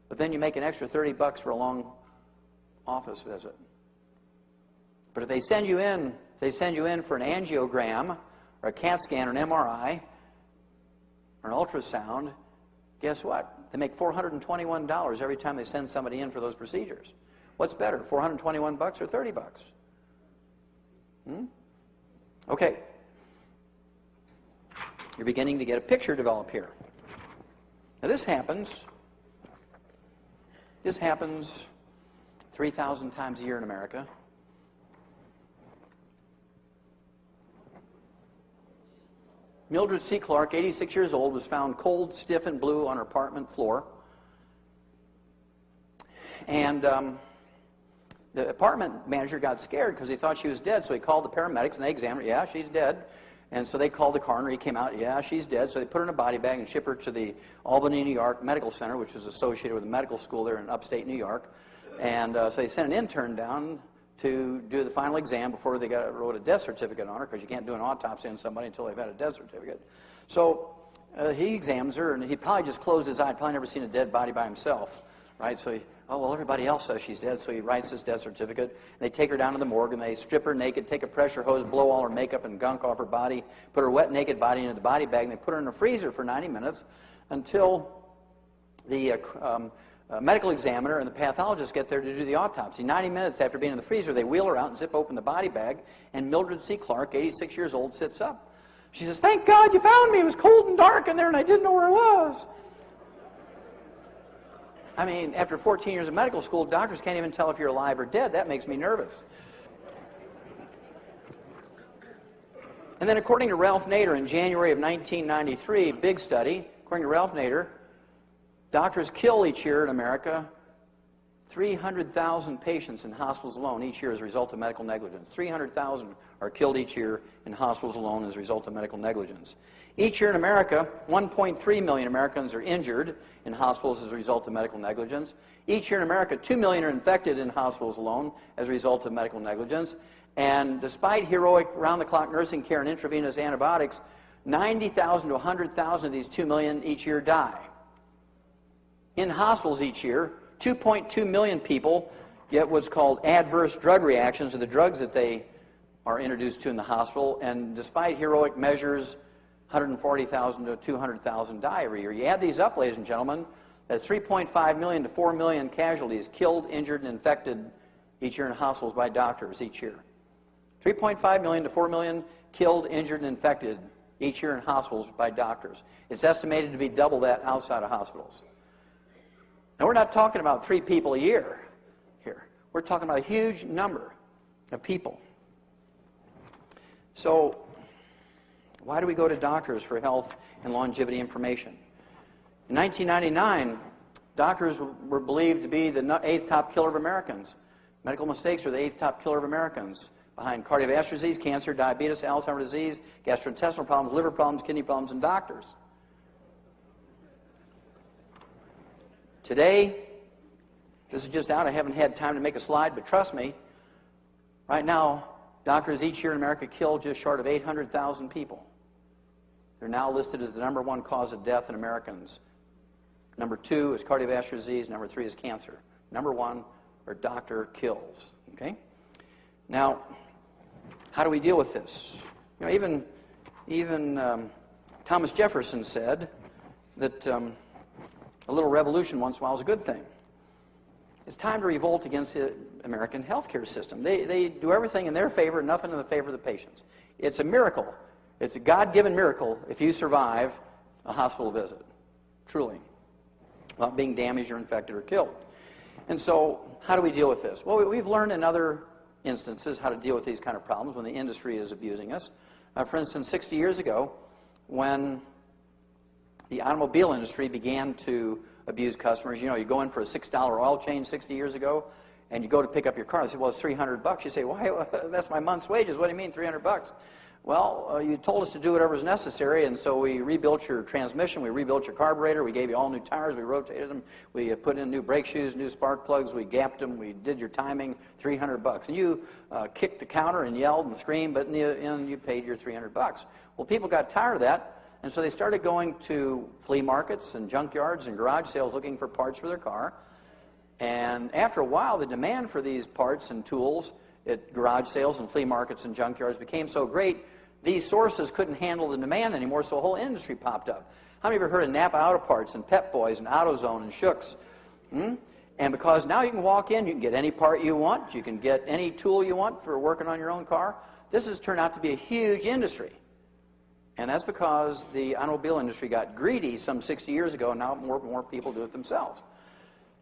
but then you make an extra $30 for a long office visit. But if they send you in for an angiogram or a CAT scan or an MRI or an ultrasound, guess what? They make $421 every time they send somebody in for those procedures. What's better, $421 or $30? Okay. You're beginning to get a picture develop here. Now this happens 3,000 times a year in America. Mildred C. Clark, 86 years old, was found cold, stiff, and blue on her apartment floor. And the apartment manager got scared because he thought she was dead, so he called the paramedics, and they examined her. Yeah, she's dead. And so they called the coroner. He came out. Yeah, she's dead. So they put her in a body bag and shipped her to the Albany, New York Medical Center, which was associated with a medical school there in upstate New York. And so they sent an intern down to do the final exam before they wrote a death certificate on her, because you can't do an autopsy on somebody until they've had a death certificate. So he examines her, and he probably just closed his eye. He'd probably never seen a dead body by himself, right? So he, oh, well, everybody else says she's dead, so he writes his death certificate. They take her down to the morgue, and they strip her naked, take a pressure hose, blow all her makeup and gunk off her body, put her wet, naked body into the body bag, and they put her in a freezer for 90 minutes until the medical examiner and the pathologist get there to do the autopsy. 90 minutes after being in the freezer, they wheel her out and zip open the body bag, and Mildred C. Clark, 86 years old, sits up. She says, "Thank God you found me. It was cold and dark in there, and I didn't know where I was." I mean, after 14 years of medical school, doctors can't even tell if you're alive or dead. That makes me nervous. And then according to Ralph Nader in January of 1993, big study, according to Ralph Nader, doctors kill each year in America 300,000 patients in hospitals alone each year as a result of medical negligence. 300,000 are killed each year in hospitals alone as a result of medical negligence. Each year in America, 1.3 million Americans are injured in hospitals as a result of medical negligence. Each year in America, 2 million are infected in hospitals alone as a result of medical negligence. And despite heroic round-the-clock nursing care and intravenous antibiotics, 90,000 to 100,000 of these 2 million each year die. In hospitals each year, 2.2 million people get what's called adverse drug reactions to the drugs that they are introduced to in the hospital, and despite heroic measures, 140,000 to 200,000 die every year. You add these up, ladies and gentlemen, that's 3.5 million to 4 million casualties killed, injured, and infected each year in hospitals by doctors each year. 3.5 million to 4 million killed, injured, and infected each year in hospitals by doctors. It's estimated to be double that outside of hospitals. Now, we're not talking about 3 people a year here. We're talking about a huge number of people. So, why do we go to doctors for health and longevity information? In 1999, doctors were believed to be the 8th top killer of Americans. Medical mistakes are the 8th top killer of Americans, behind cardiovascular disease, cancer, diabetes, Alzheimer's disease, gastrointestinal problems, liver problems, kidney problems, and doctors. Today, this is just out. I haven't had time to make a slide, but trust me, right now, doctors each year in America kill just short of 800,000 people. They're now listed as the #1 cause of death in Americans. Number 2 is cardiovascular disease. Number 3 is cancer. Number 1 are doctor kills. Okay? Now, how do we deal with this? You know, even Thomas Jefferson said that a little revolution once in a while is a good thing. It's time to revolt against the American healthcare system. They do everything in their favor, nothing in the favor of the patients. It's a miracle. It's a God-given miracle if you survive a hospital visit, truly, without being damaged or infected or killed. And so, how do we deal with this? Well, we've learned in other instances how to deal with these kind of problems when the industry is abusing us. For instance, 60 years ago, when the automobile industry began to abuse customers, you know, you go in for a $6 oil change 60 years ago, and you go to pick up your car. They say, well, it's $300. You say, why? That's my month's wages. What do you mean, $300? Well, you told us to do whatever was necessary, and so we rebuilt your transmission, we rebuilt your carburetor, we gave you all new tires, we rotated them, we put in new brake shoes, new spark plugs, we gapped them, we did your timing, $300. And you kicked the counter and yelled and screamed, but in the end, you paid your $300. Well, people got tired of that, and so they started going to flea markets and junkyards and garage sales looking for parts for their car. And after a while, the demand for these parts and tools at garage sales and flea markets and junkyards became so great, these sources couldn't handle the demand anymore, so a whole industry popped up. How many of you have heard of Napa Auto Parts and Pep Boys and AutoZone and Schutz? And because now you can walk in, you can get any part you want, you can get any tool you want for working on your own car. This has turned out to be a huge industry. And that's because the automobile industry got greedy some 60 years ago, and now more and more people do it themselves.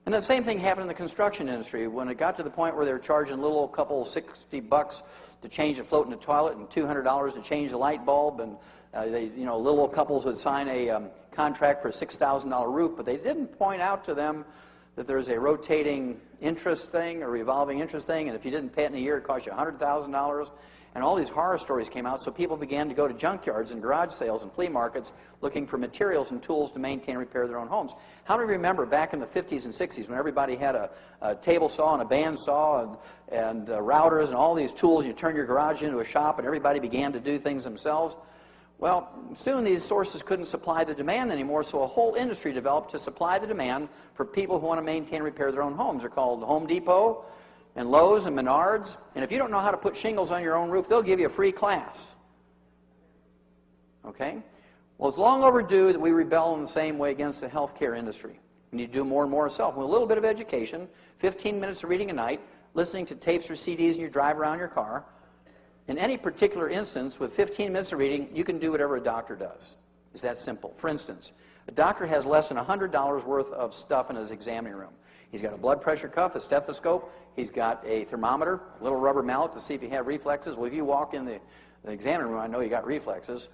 And the same thing happened in the construction industry. When it got to the point where they were charging a little couple $60 to change the float in the toilet and $200 to change the light bulb, and little couples would sign a contract for a $6,000 roof, but they didn't point out to them that there's a rotating interest thing, a revolving interest thing, and if you didn't pay it in a year, it cost you $100,000. And all these horror stories came out, so people began to go to junkyards and garage sales and flea markets looking for materials and tools to maintain and repair their own homes. How do you remember back in the 50s and 60s when everybody had a table saw and a band saw and routers and all these tools, and you turn your garage into a shop and everybody began to do things themselves? Well, soon these sources couldn't supply the demand anymore, so a whole industry developed to supply the demand for people who want to maintain and repair their own homes. They're called Home Depot and Lowe's and Menards. And if you don't know how to put shingles on your own roof, they'll give you a free class. Okay? Well, it's long overdue that we rebel in the same way against the healthcare industry. We need to do more and more ourselves. With a little bit of education, 15 minutes of reading a night, listening to tapes or CDs in your drive around your car. In any particular instance, with 15 minutes of reading, you can do whatever a doctor does. It's that simple. For instance, a doctor has less than $100 worth of stuff in his examining room. He's got a blood pressure cuff, a stethoscope. He's got a thermometer, a little rubber mallet to see if you have reflexes. Well, if you walk in the examining room, I know you got reflexes.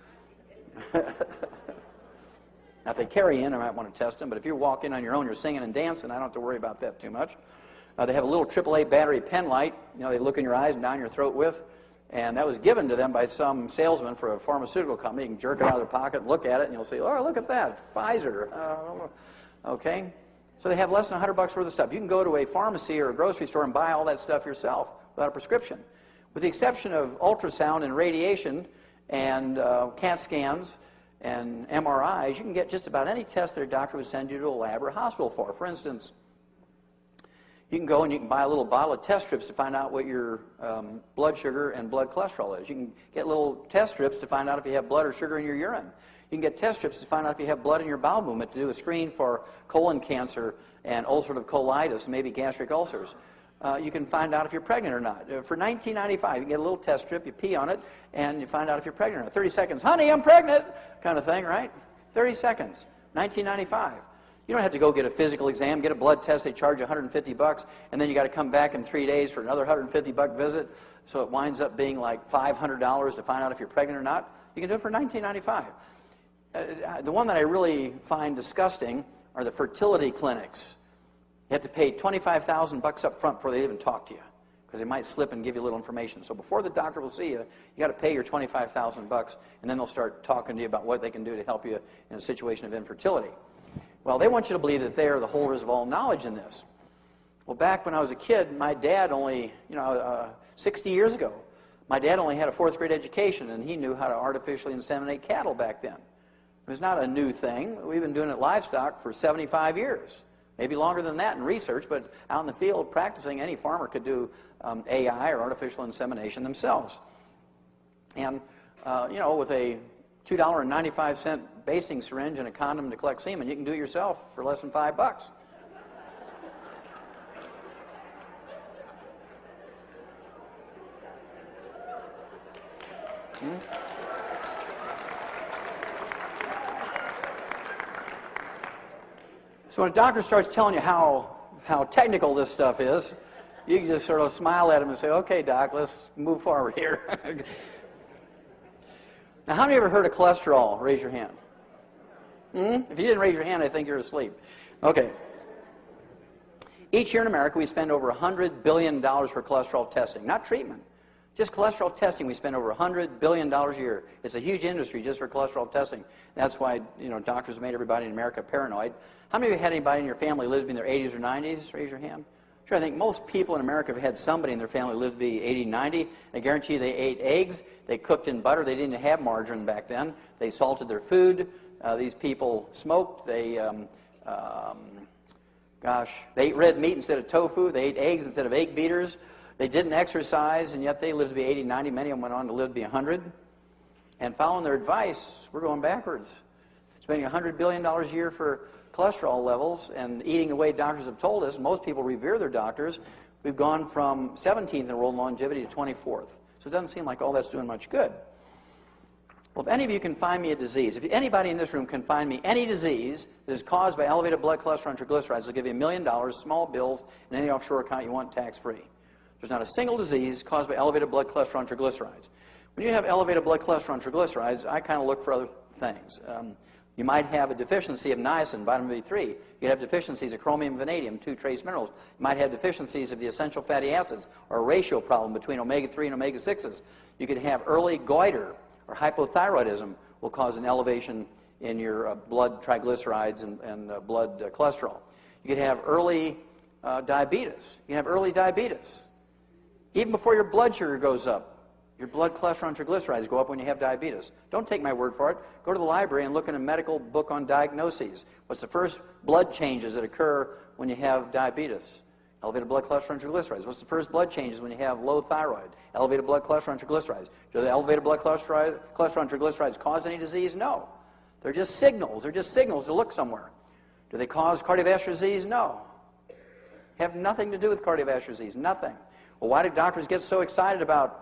Now, if they carry in, I might want to test them. But if you walk in on your own, you're singing and dancing, I don't have to worry about that too much. They have a little AAA battery pen light, they look in your eyes and down your throat with. And that was given to them by some salesman for a pharmaceutical company. You can jerk it out of their pocket and look at it, and you'll say, oh, look at that, Pfizer. Okay? So they have less than $100 worth of stuff. You can go to a pharmacy or a grocery store and buy all that stuff yourself without a prescription. With the exception of ultrasound and radiation and CAT scans and MRIs, you can get just about any test that a doctor would send you to a lab or a hospital for. For instance, you can go and you can buy a little bottle of test strips to find out what your blood sugar and blood cholesterol is. You can get little test strips to find out if you have blood or sugar in your urine. You can get test strips to find out if you have blood in your bowel movement to do a screen for colon cancer and ulcerative colitis and maybe gastric ulcers. You can find out if you're pregnant or not. For $19.95, you can get a little test strip, you pee on it, and you find out if you're pregnant or not. 30 seconds, honey, I'm pregnant, kind of thing, right? 30 seconds, $19.95. You don't have to go get a physical exam, get a blood test, they charge you $150, and then you got to come back in 3 days for another $150 visit, so it winds up being like $500 to find out if you're pregnant or not. You can do it for $19.95. The one that I really find disgusting are the fertility clinics. You have to pay $25,000 up front before they even talk to you, because they might slip and give you a little information. So before the doctor will see you, you got to pay your $25,000, and then they'll start talking to you about what they can do to help you in a situation of infertility. Well, they want you to believe that they are the holders of all knowledge in this. Well, back when I was a kid, my dad only, 60 years ago, my dad only had a 4th grade education, and he knew how to artificially inseminate cattle back then. It was not a new thing. We've been doing it livestock for 75 years. Maybe longer than that in research, but out in the field practicing, any farmer could do AI or artificial insemination themselves. And, with a $2.95 basting syringe and a condom to collect semen, you can do it yourself for less than $5. So when a doctor starts telling you how technical this stuff is, you can just sort of smile at him and say, okay, doc, let's move forward here. Now, how many of you ever heard of cholesterol? Raise your hand. If you didn't raise your hand, I think you're asleep. Okay. Each year in America, we spend over $100 billion for cholesterol testing. Not treatment. Just cholesterol testing, we spend over $100 billion a year. It's a huge industry just for cholesterol testing. That's why, doctors have made everybody in America paranoid. How many of you had anybody in your family live in their 80s or 90s? Raise your hand. Sure, I think most people in America have had somebody in their family live to be 80, 90. I guarantee you they ate eggs, they cooked in butter, they didn't have margarine back then. They salted their food. These people smoked. They, they ate red meat instead of tofu. They ate eggs instead of egg beaters. They didn't exercise, and yet they lived to be 80, 90. Many of them went on to live to be 100. And following their advice, we're going backwards. Spending $100 billion a year for cholesterol levels and eating the way doctors have told us. Most people revere their doctors. We've gone from 17th in world longevity to 24th. So it doesn't seem like all that's doing much good. Well, if any of you can find me a disease, if anybody in this room can find me any disease that is caused by elevated blood cholesterol and triglycerides, I'll give you $1 million, small bills, and any offshore account you want tax-free. There's not a single disease caused by elevated blood cholesterol and triglycerides. When you have elevated blood cholesterol and triglycerides, I kind of look for other things. You might have a deficiency of niacin, vitamin B3. You could have deficiencies of chromium and vanadium, 2 trace minerals. You might have deficiencies of the essential fatty acids, or a ratio problem between omega-3 and omega-6s. You could have early goiter, or hypothyroidism will cause an elevation in your blood triglycerides and blood cholesterol. You could have early diabetes. You can have early diabetes. Even before your blood sugar goes up, your blood cholesterol and triglycerides go up when you have diabetes. Don't take my word for it. Go to the library and look in a medical book on diagnoses. What's the first blood changes that occur when you have diabetes? Elevated blood cholesterol and triglycerides. What's the first blood changes when you have low thyroid? Elevated blood cholesterol and triglycerides. Do the elevated blood cholesterol and triglycerides cause any disease? No. They're just signals. They're just signals to look somewhere. Do they cause cardiovascular disease? No. Have nothing to do with cardiovascular disease. Nothing. Well, why do doctors get so excited about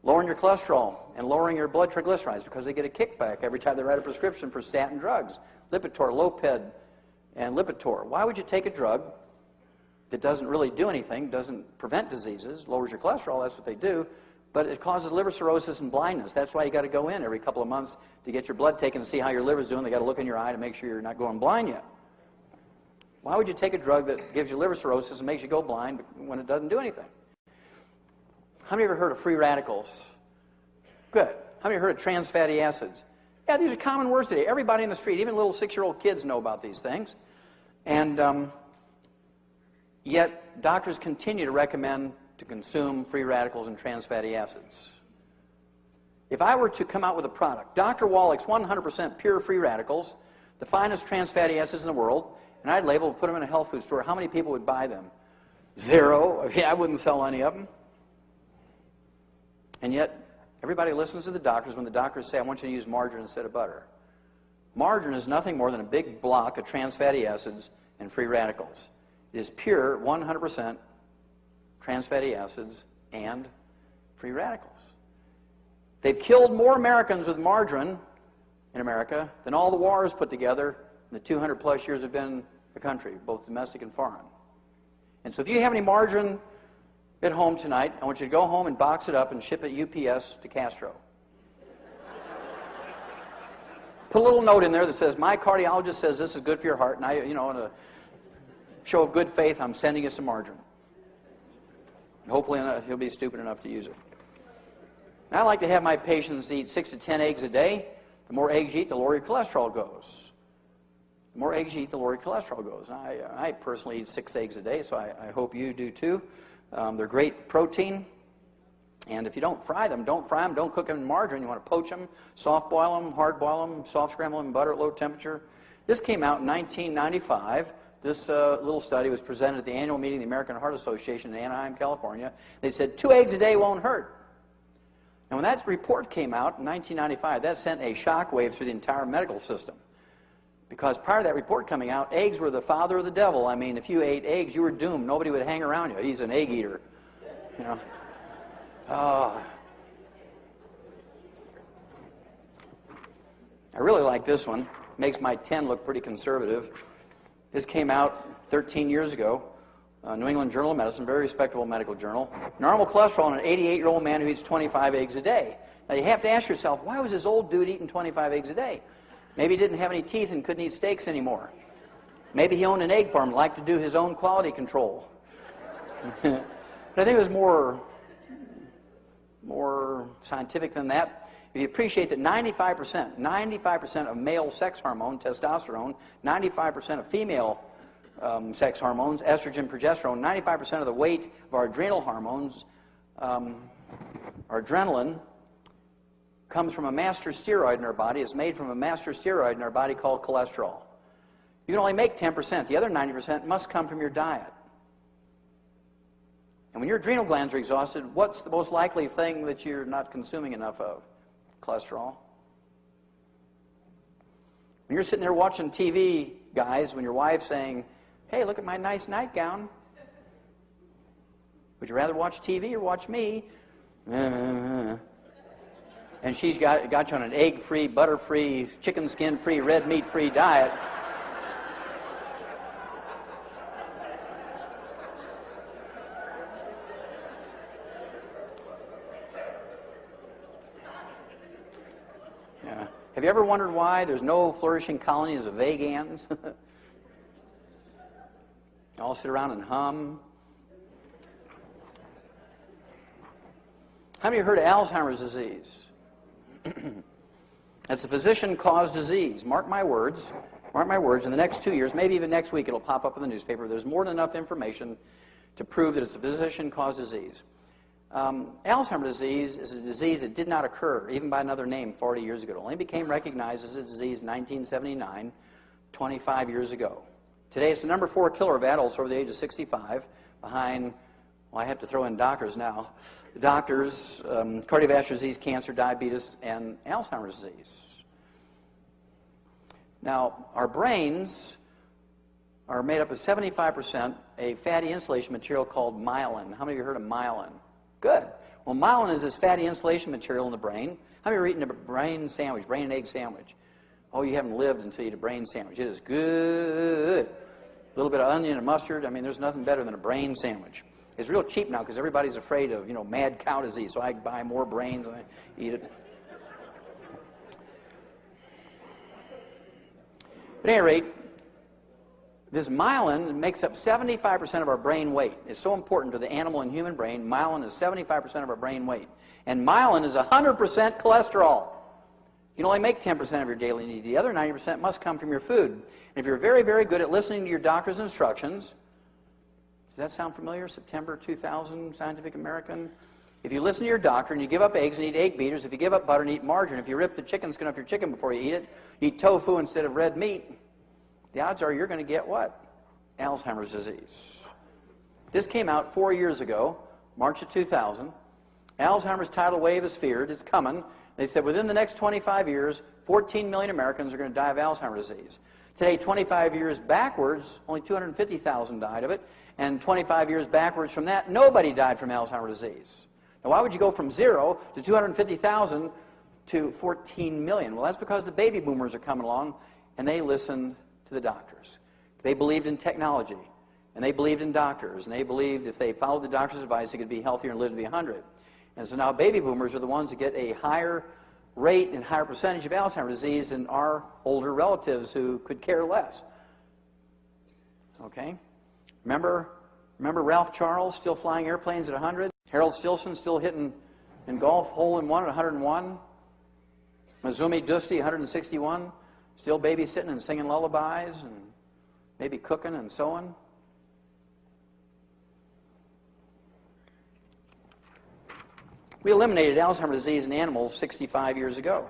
lowering your cholesterol and lowering your blood triglycerides? Because they get a kickback every time they write a prescription for statin drugs. Lipitor, Loped, and Lipitor. Why would you take a drug that doesn't really do anything, doesn't prevent diseases, lowers your cholesterol, that's what they do, but it causes liver cirrhosis and blindness. That's why you got to go in every couple of months to get your blood taken to see how your liver's doing. They got to look in your eye to make sure you're not going blind yet. Why would you take a drug that gives you liver cirrhosis and makes you go blind when it doesn't do anything? How many of you ever heard of free radicals? Good. How many of you heard of trans fatty acids? Yeah, these are common words today. Everybody in the street, even little 6-year-old kids know about these things. And yet, doctors continue to recommend to consume free radicals and trans fatty acids. If I were to come out with a product, Dr. Wallach's 100% pure free radicals, the finest trans fatty acids in the world, and I'd label and put them in a health food store, how many people would buy them? 0. I wouldn't sell any of them. And yet, everybody listens to the doctors when the doctors say, I want you to use margarine instead of butter. Margarine is nothing more than a big block of trans fatty acids and free radicals. It is pure 100% trans fatty acids and free radicals. They've killed more Americans with margarine in America than all the wars put together in the 200 plus years we've been in the country, both domestic and foreign. And so if you have any margarine at home tonight, I want you to go home and box it up and ship it UPS to Castro. Put a little note in there that says, my cardiologist says this is good for your heart, and I, in a show of good faith, I'm sending you some margarine. Hopefully he'll be stupid enough to use it. And I like to have my patients eat 6 to 10 eggs a day. The more eggs you eat, the lower your cholesterol goes. The more eggs you eat, the lower your cholesterol goes. I personally eat 6 eggs a day, so I hope you do too. They're great protein. And if you don't fry them, don't cook them in margarine. You want to poach them, soft boil them, hard boil them, soft scramble them in butter at low temperature. This came out in 1995. This little study was presented at the annual meeting of the American Heart Association in Anaheim, California. They said 2 eggs a day won't hurt. And when that report came out in 1995, that sent a shockwave through the entire medical system. Because prior to that report coming out, eggs were the father of the devil. I mean, if you ate eggs, you were doomed. Nobody would hang around you. He's an egg eater, I really like this one. Makes my 10 look pretty conservative. This came out 13 years ago. New England Journal of Medicine, very respectable medical journal. Normal cholesterol in an 88-year-old man who eats 25 eggs a day. Now you have to ask yourself, why was this old dude eating 25 eggs a day? Maybe he didn't have any teeth and couldn't eat steaks anymore. Maybe he owned an egg farm and liked to do his own quality control. But I think it was more scientific than that. If you appreciate that 95% of male sex hormone, testosterone, 95% of female sex hormones, estrogen, progesterone, 95% of the weight of our adrenal hormones, our adrenaline, comes from a master steroid in our body. It's made from a master steroid in our body called cholesterol. You can only make 10%. The other 90% must come from your diet. And when your adrenal glands are exhausted, what's the most likely thing that you're not consuming enough of? Cholesterol. When you're sitting there watching TV, guys, when your wife's saying, hey, look at my nice nightgown, would you rather watch TV or watch me? and she's got you on an egg-free, butter-free, chicken skin-free, red meat-free diet, yeah. Have you ever wondered why there's no flourishing colonies of vague ants? All sit around and hum. How many of you heard of Alzheimer's disease? It's a physician-caused disease. Mark my words, in the next 2 years, maybe even next week, it'll pop up in the newspaper. There's more than enough information to prove that it's a physician-caused disease. Alzheimer's disease is a disease that did not occur, even by another name, 40 years ago. It only became recognized as a disease in 1979, 25 years ago. Today, it's the number 4 killer of adults over the age of 65, behind, well, I have to throw in doctors now. Doctors, cardiovascular disease, cancer, diabetes, and Alzheimer's disease. Now, our brains are made up of 75% a fatty insulation material called myelin. How many of you heard of myelin? Good. Well, myelin is this fatty insulation material in the brain. How many of you eaten a brain sandwich, brain and egg sandwich? Oh, you haven't lived until you eat a brain sandwich. It is good. A little bit of onion and mustard. I mean, there's nothing better than a brain sandwich. It's real cheap now because everybody's afraid of, mad cow disease, so I buy more brains and I eat it. At any rate, this myelin makes up 75% of our brain weight. It's so important to the animal and human brain. Myelin is 75% of our brain weight. And myelin is 100% cholesterol. You can only make 10% of your daily need. The other 90% must come from your food. And if you're very, very good at listening to your doctor's instructions, does that sound familiar? September 2000, Scientific American. If you listen to your doctor and you give up eggs and eat egg beaters, if you give up butter and eat margarine, if you rip the chicken skin off your chicken before you eat it, you eat tofu instead of red meat, the odds are you're going to get what? Alzheimer's disease. This came out 4 years ago, March of 2000. Alzheimer's tidal wave is feared. It's coming. They said within the next 25 years, 14 million Americans are going to die of Alzheimer's disease. Today, 25 years backwards, only 250,000 died of it. And 25 years backwards from that, nobody died from Alzheimer's disease. Now, why would you go from 0 to 250,000 to 14 million? Well, that's because the baby boomers are coming along, and they listened to the doctors. They believed in technology, and they believed in doctors, and they believed if they followed the doctor's advice, they could be healthier and live to be 100. And so now baby boomers are the ones that get a higher rate and higher percentage of Alzheimer's disease than our older relatives who could care less. Okay? Remember Ralph Charles still flying airplanes at 100? Harold Stilson still hitting in golf hole-in-one at 101? Mazumi Dusti, 161? Still babysitting and singing lullabies and maybe cooking and sewing? We eliminated Alzheimer's disease in animals 65 years ago.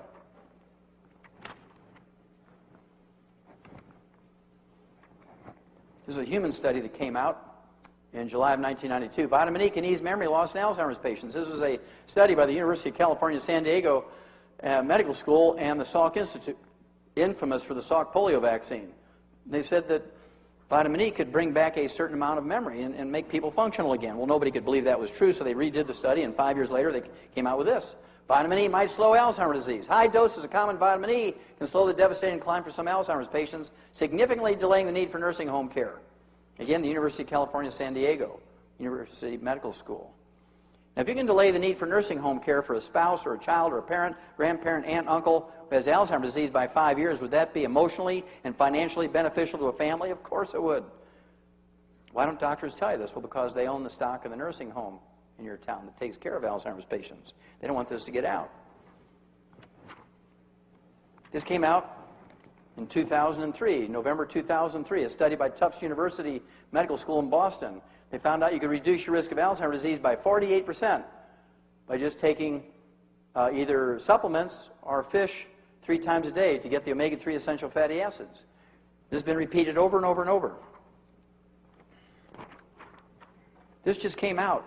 This is a human study that came out in July of 1992. Vitamin E can ease memory loss in Alzheimer's patients. This was a study by the University of California, San Diego Medical School and the Salk Institute, infamous for the Salk polio vaccine. They said that vitamin E could bring back a certain amount of memory and make people functional again. Well, nobody could believe that was true, so they redid the study, and 5 years later they came out with this. Vitamin E might slow Alzheimer's disease. High doses of common vitamin E can slow the devastating decline for some Alzheimer's patients, significantly delaying the need for nursing home care. Again, the University of California, San Diego, University Medical School. Now, if you can delay the need for nursing home care for a spouse or a child or a parent, grandparent, aunt, uncle who has Alzheimer's disease by 5 years, would that be emotionally and financially beneficial to a family? Of course it would. Why don't doctors tell you this? Well, because they own the stock of the nursing home in your town that takes care of Alzheimer's patients. They don't want this to get out. This came out in 2003, November 2003, a study by Tufts University Medical School in Boston. They found out you could reduce your risk of Alzheimer's disease by 48% by just taking either supplements or fish 3 times a day to get the omega-3 essential fatty acids. This has been repeated over and over and over. This just came out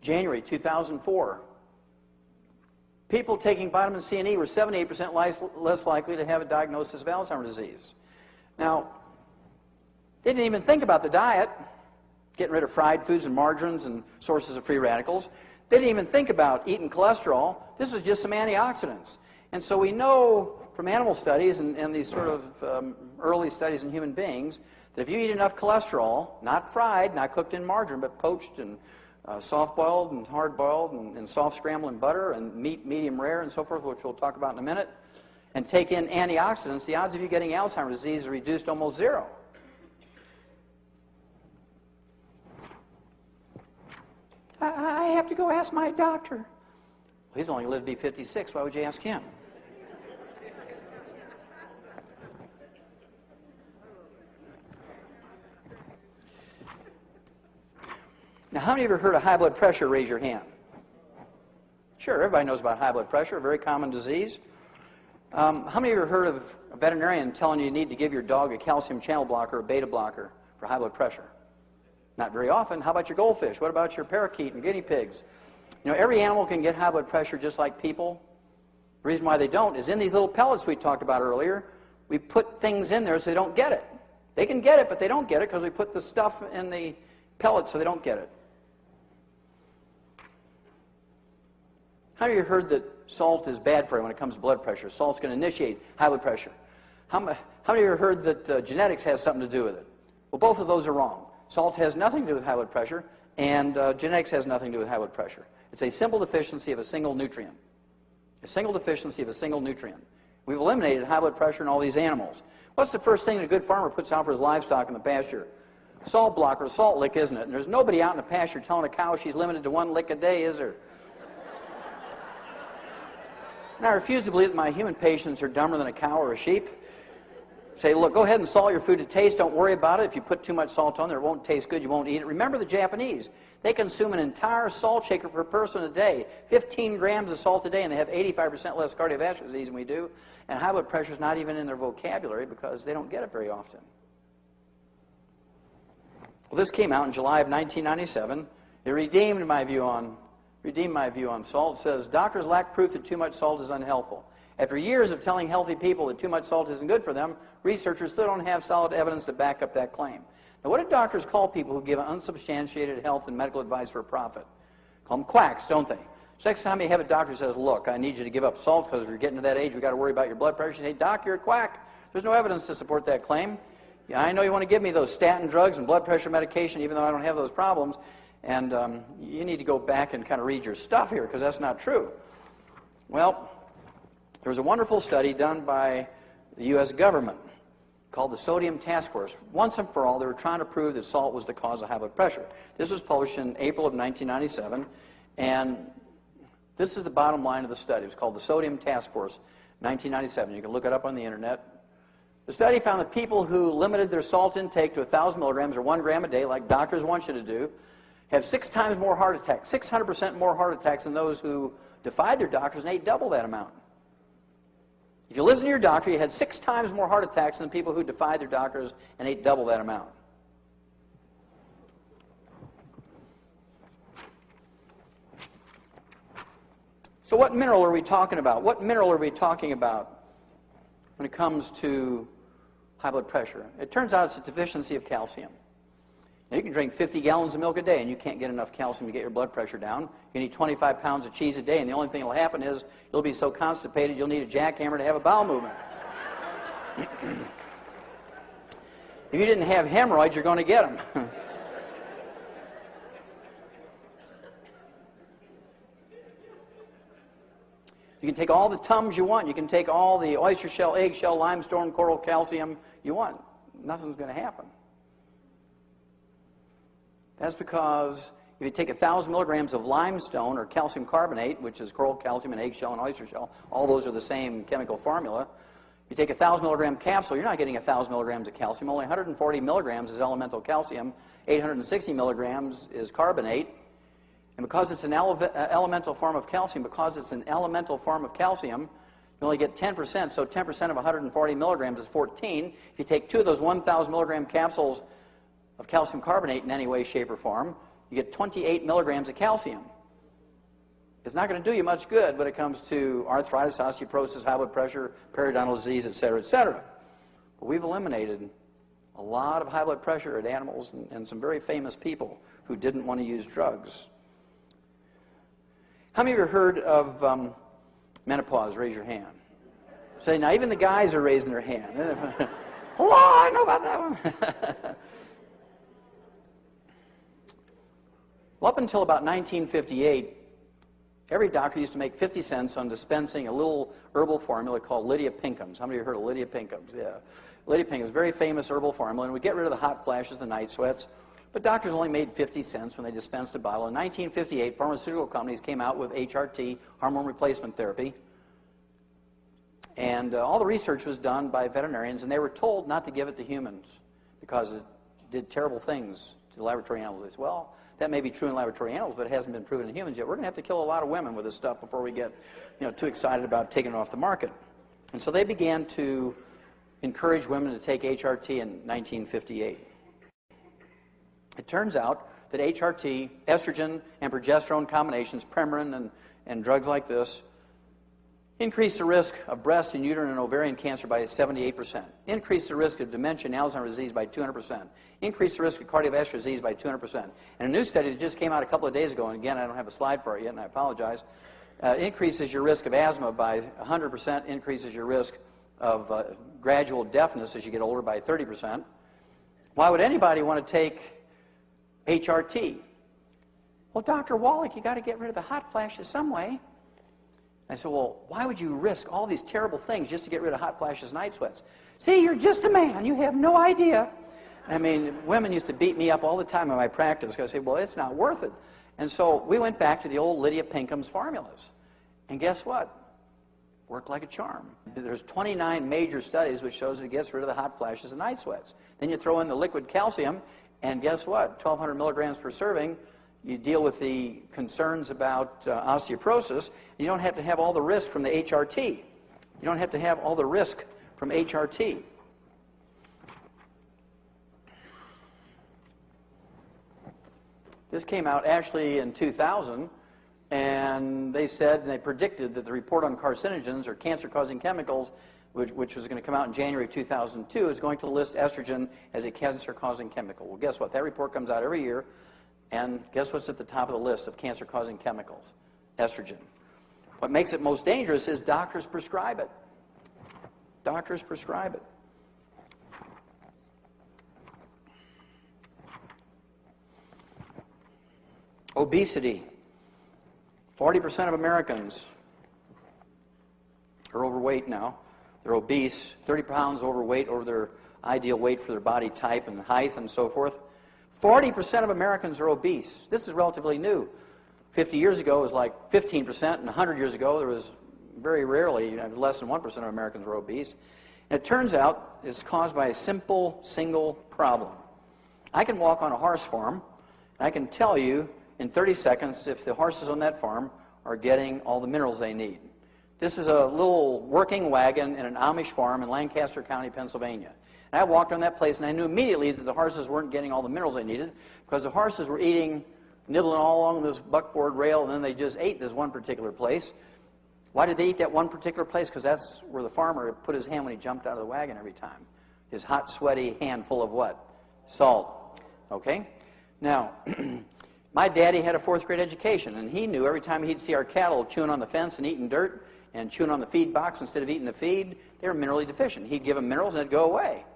January 2004. People taking vitamin C and E were 78% less likely to have a diagnosis of Alzheimer's disease. Now, they didn't even think about the diet, getting rid of fried foods and margarines and sources of free radicals. They didn't even think about eating cholesterol. This was just some antioxidants. And so we know from animal studies and these sort of early studies in human beings that if you eat enough cholesterol, not fried, not cooked in margarine, but poached and soft-boiled and hard-boiled and soft scrambled in butter and meat medium rare and so forth, which we'll talk about in a minute, and take in antioxidants, the odds of you getting Alzheimer's disease is reduced to almost zero. I have to go ask my doctor. Well, he's only lived to be 56. Why would you ask him? Now, how many of you have heard of high blood pressure? Raise your hand. Sure, everybody knows about high blood pressure, a very common disease. How many of you have heard of a veterinarian telling you need to give your dog a calcium channel blocker or a beta blocker for high blood pressure? Not very often. How about your goldfish? What about your parakeet and guinea pigs? You know, every animal can get high blood pressure just like people. The reason why they don't is in these little pellets we talked about earlier, we put things in there so they don't get it. They can get it, but they don't get it because we put the stuff in the pellets so they don't get it. How many of you heard that salt is bad for you when it comes to blood pressure? Salt's going to initiate high blood pressure. How many of you have heard that genetics has something to do with it? Well, both of those are wrong. Salt has nothing to do with high blood pressure, and genetics has nothing to do with high blood pressure. It's a simple deficiency of a single nutrient. A single deficiency of a single nutrient. We've eliminated high blood pressure in all these animals. What's the first thing that a good farmer puts out for his livestock in the pasture? Salt blocker, salt lick, isn't it? And there's nobody out in the pasture telling a cow she's limited to 1 lick a day, is there? And I refuse to believe that my human patients are dumber than a cow or a sheep. Say, look, go ahead and salt your food to taste. Don't worry about it. If you put too much salt on there, it won't taste good. You won't eat it. Remember the Japanese. They consume an entire salt shaker per person a day, 15 grams of salt a day, and they have 85% less cardiovascular disease than we do. And high blood pressure is not even in their vocabulary because they don't get it very often. Well, this came out in July of 1997. It redeemed my view on salt. It says, doctors lack proof that too much salt is unhealthful. After years of telling healthy people that too much salt isn't good for them, researchers still don't have solid evidence to back up that claim. Now, what do doctors call people who give unsubstantiated health and medical advice for profit? Call them quacks, don't they? So next time you have a doctor who says, look, I need you to give up salt because you're getting to that age, we've got to worry about your blood pressure. You say, doc, you're a quack. There's no evidence to support that claim. Yeah, I know you want to give me those statin drugs and blood pressure medication, even though I don't have those problems. And you need to go back and kind of read your stuff here because that's not true. Well, there was a wonderful study done by the U.S. government called the Sodium Task Force. Once and for all, they were trying to prove that salt was the cause of high blood pressure. This was published in April of 1997, and this is the bottom line of the study. It was called the Sodium Task Force, 1997. You can look it up on the internet. The study found that people who limited their salt intake to 1,000 milligrams or 1 gram a day, like doctors want you to do, have 6 times more heart attacks, 600% more heart attacks than those who defied their doctors and ate double that amount. If you listen to your doctor, you had 6 times more heart attacks than people who defied their doctors and ate double that amount. So what mineral are we talking about? What mineral are we talking about when it comes to high blood pressure? It turns out it's a deficiency of calcium. Now, you can drink 50 gallons of milk a day and you can't get enough calcium to get your blood pressure down. You can eat 25 pounds of cheese a day and the only thing that will happen is you'll be so constipated you'll need a jackhammer to have a bowel movement. If you didn't have hemorrhoids, you're going to get them. You can take all the Tums you want. You can take all the oyster shell, eggshell, limestone, coral calcium you want. Nothing's going to happen. That's because if you take 1,000 milligrams of limestone or calcium carbonate, which is coral calcium and eggshell and oyster shell, all those are the same chemical formula. You take a 1,000 milligram capsule, you're not getting 1,000 milligrams of calcium. Only 140 milligrams is elemental calcium. 860 milligrams is carbonate. And because it's an elemental form of calcium, you only get 10%. So 10% of 140 milligrams is 14. If you take 2 of those 1,000 milligram capsules of calcium carbonate in any way, shape, or form, you get 28 milligrams of calcium. It's not going to do you much good when it comes to arthritis, osteoporosis, high blood pressure, periodontal disease, etc., etc. But we've eliminated a lot of high blood pressure at animals and some very famous people who didn't want to use drugs. How many of you have heard of menopause? Raise your hand. Say, now even the guys are raising their hand. Oh, I know about that one. Well, up until about 1958, every doctor used to make 50 cents on dispensing a little herbal formula called Lydia Pinkham's. How many of you have heard of Lydia Pinkham's? Yeah. Lydia Pinkham's, very famous herbal formula, and would get rid of the hot flashes, the night sweats. But doctors only made 50 cents when they dispensed a bottle. In 1958, pharmaceutical companies came out with HRT, hormone replacement therapy. And all the research was done by veterinarians, and they were told not to give it to humans because it did terrible things to the laboratory animals. They said, well, that may be true in laboratory animals, but it hasn't been proven in humans yet. We're going to have to kill a lot of women with this stuff before we get too excited about taking it off the market. And so they began to encourage women to take HRT in 1958. It turns out that HRT, estrogen and progesterone combinations, Premarin and drugs like this, increase the risk of breast and uterine and ovarian cancer by 78%. Increase the risk of dementia and Alzheimer's disease by 200%. Increase the risk of cardiovascular disease by 200%. And a new study that just came out a couple of days ago, and again, I don't have a slide for it yet, and I apologize, increases your risk of asthma by 100%, increases your risk of gradual deafness as you get older by 30%. Why would anybody want to take HRT? Well, Dr. Wallach, you got to get rid of the hot flashes some way. I said, well, why would you risk all these terrible things just to get rid of hot flashes, night sweats? See, you're just a man. You have no idea. I mean, women used to beat me up all the time in my practice. I said, well, it's not worth it. And so we went back to the old Lydia Pinkham's formulas. And guess what? Worked like a charm. There's 29 major studies which shows it gets rid of the hot flashes and night sweats. Then you throw in the liquid calcium, and guess what? 1,200 milligrams per serving. You deal with the concerns about osteoporosis. You don't have to have all the risk from the HRT. You don't have to have all the risk from HRT. This came out actually in 2000, and they said, and they predicted that the report on carcinogens or cancer-causing chemicals, which was going to come out in January 2002, is going to list estrogen as a cancer-causing chemical. Well, guess what? That report comes out every year. And guess what's at the top of the list of cancer-causing chemicals? Estrogen. What makes it most dangerous is doctors prescribe it. Doctors prescribe it. Obesity. 40% of Americans are overweight now. They're obese, 30 pounds overweight over their ideal weight for their body type and height and so forth. 40% of Americans are obese. This is relatively new. 50 years ago, it was like 15%, and 100 years ago, there was very rarely, less than 1% of Americans were obese. And it turns out it's caused by a simple, single problem. I can walk on a horse farm, and I can tell you in 30 seconds if the horses on that farm are getting all the minerals they need. This is a little working wagon in an Amish farm in Lancaster County, Pennsylvania. And I walked on that place, and I knew immediately that the horses weren't getting all the minerals they needed because the horses were eating, nibbling all along this buckboard rail, and then they just ate this one particular place. Why did they eat that one particular place? Because that's where the farmer put his hand when he jumped out of the wagon every time. His hot, sweaty hand full of what? Salt. Okay? Now, my daddy had a 4th grade education, and he knew every time he'd see our cattle chewing on the fence and eating dirt and chewing on the feed box instead of eating the feed, they were minerally deficient. He'd give them minerals, and it'd go away.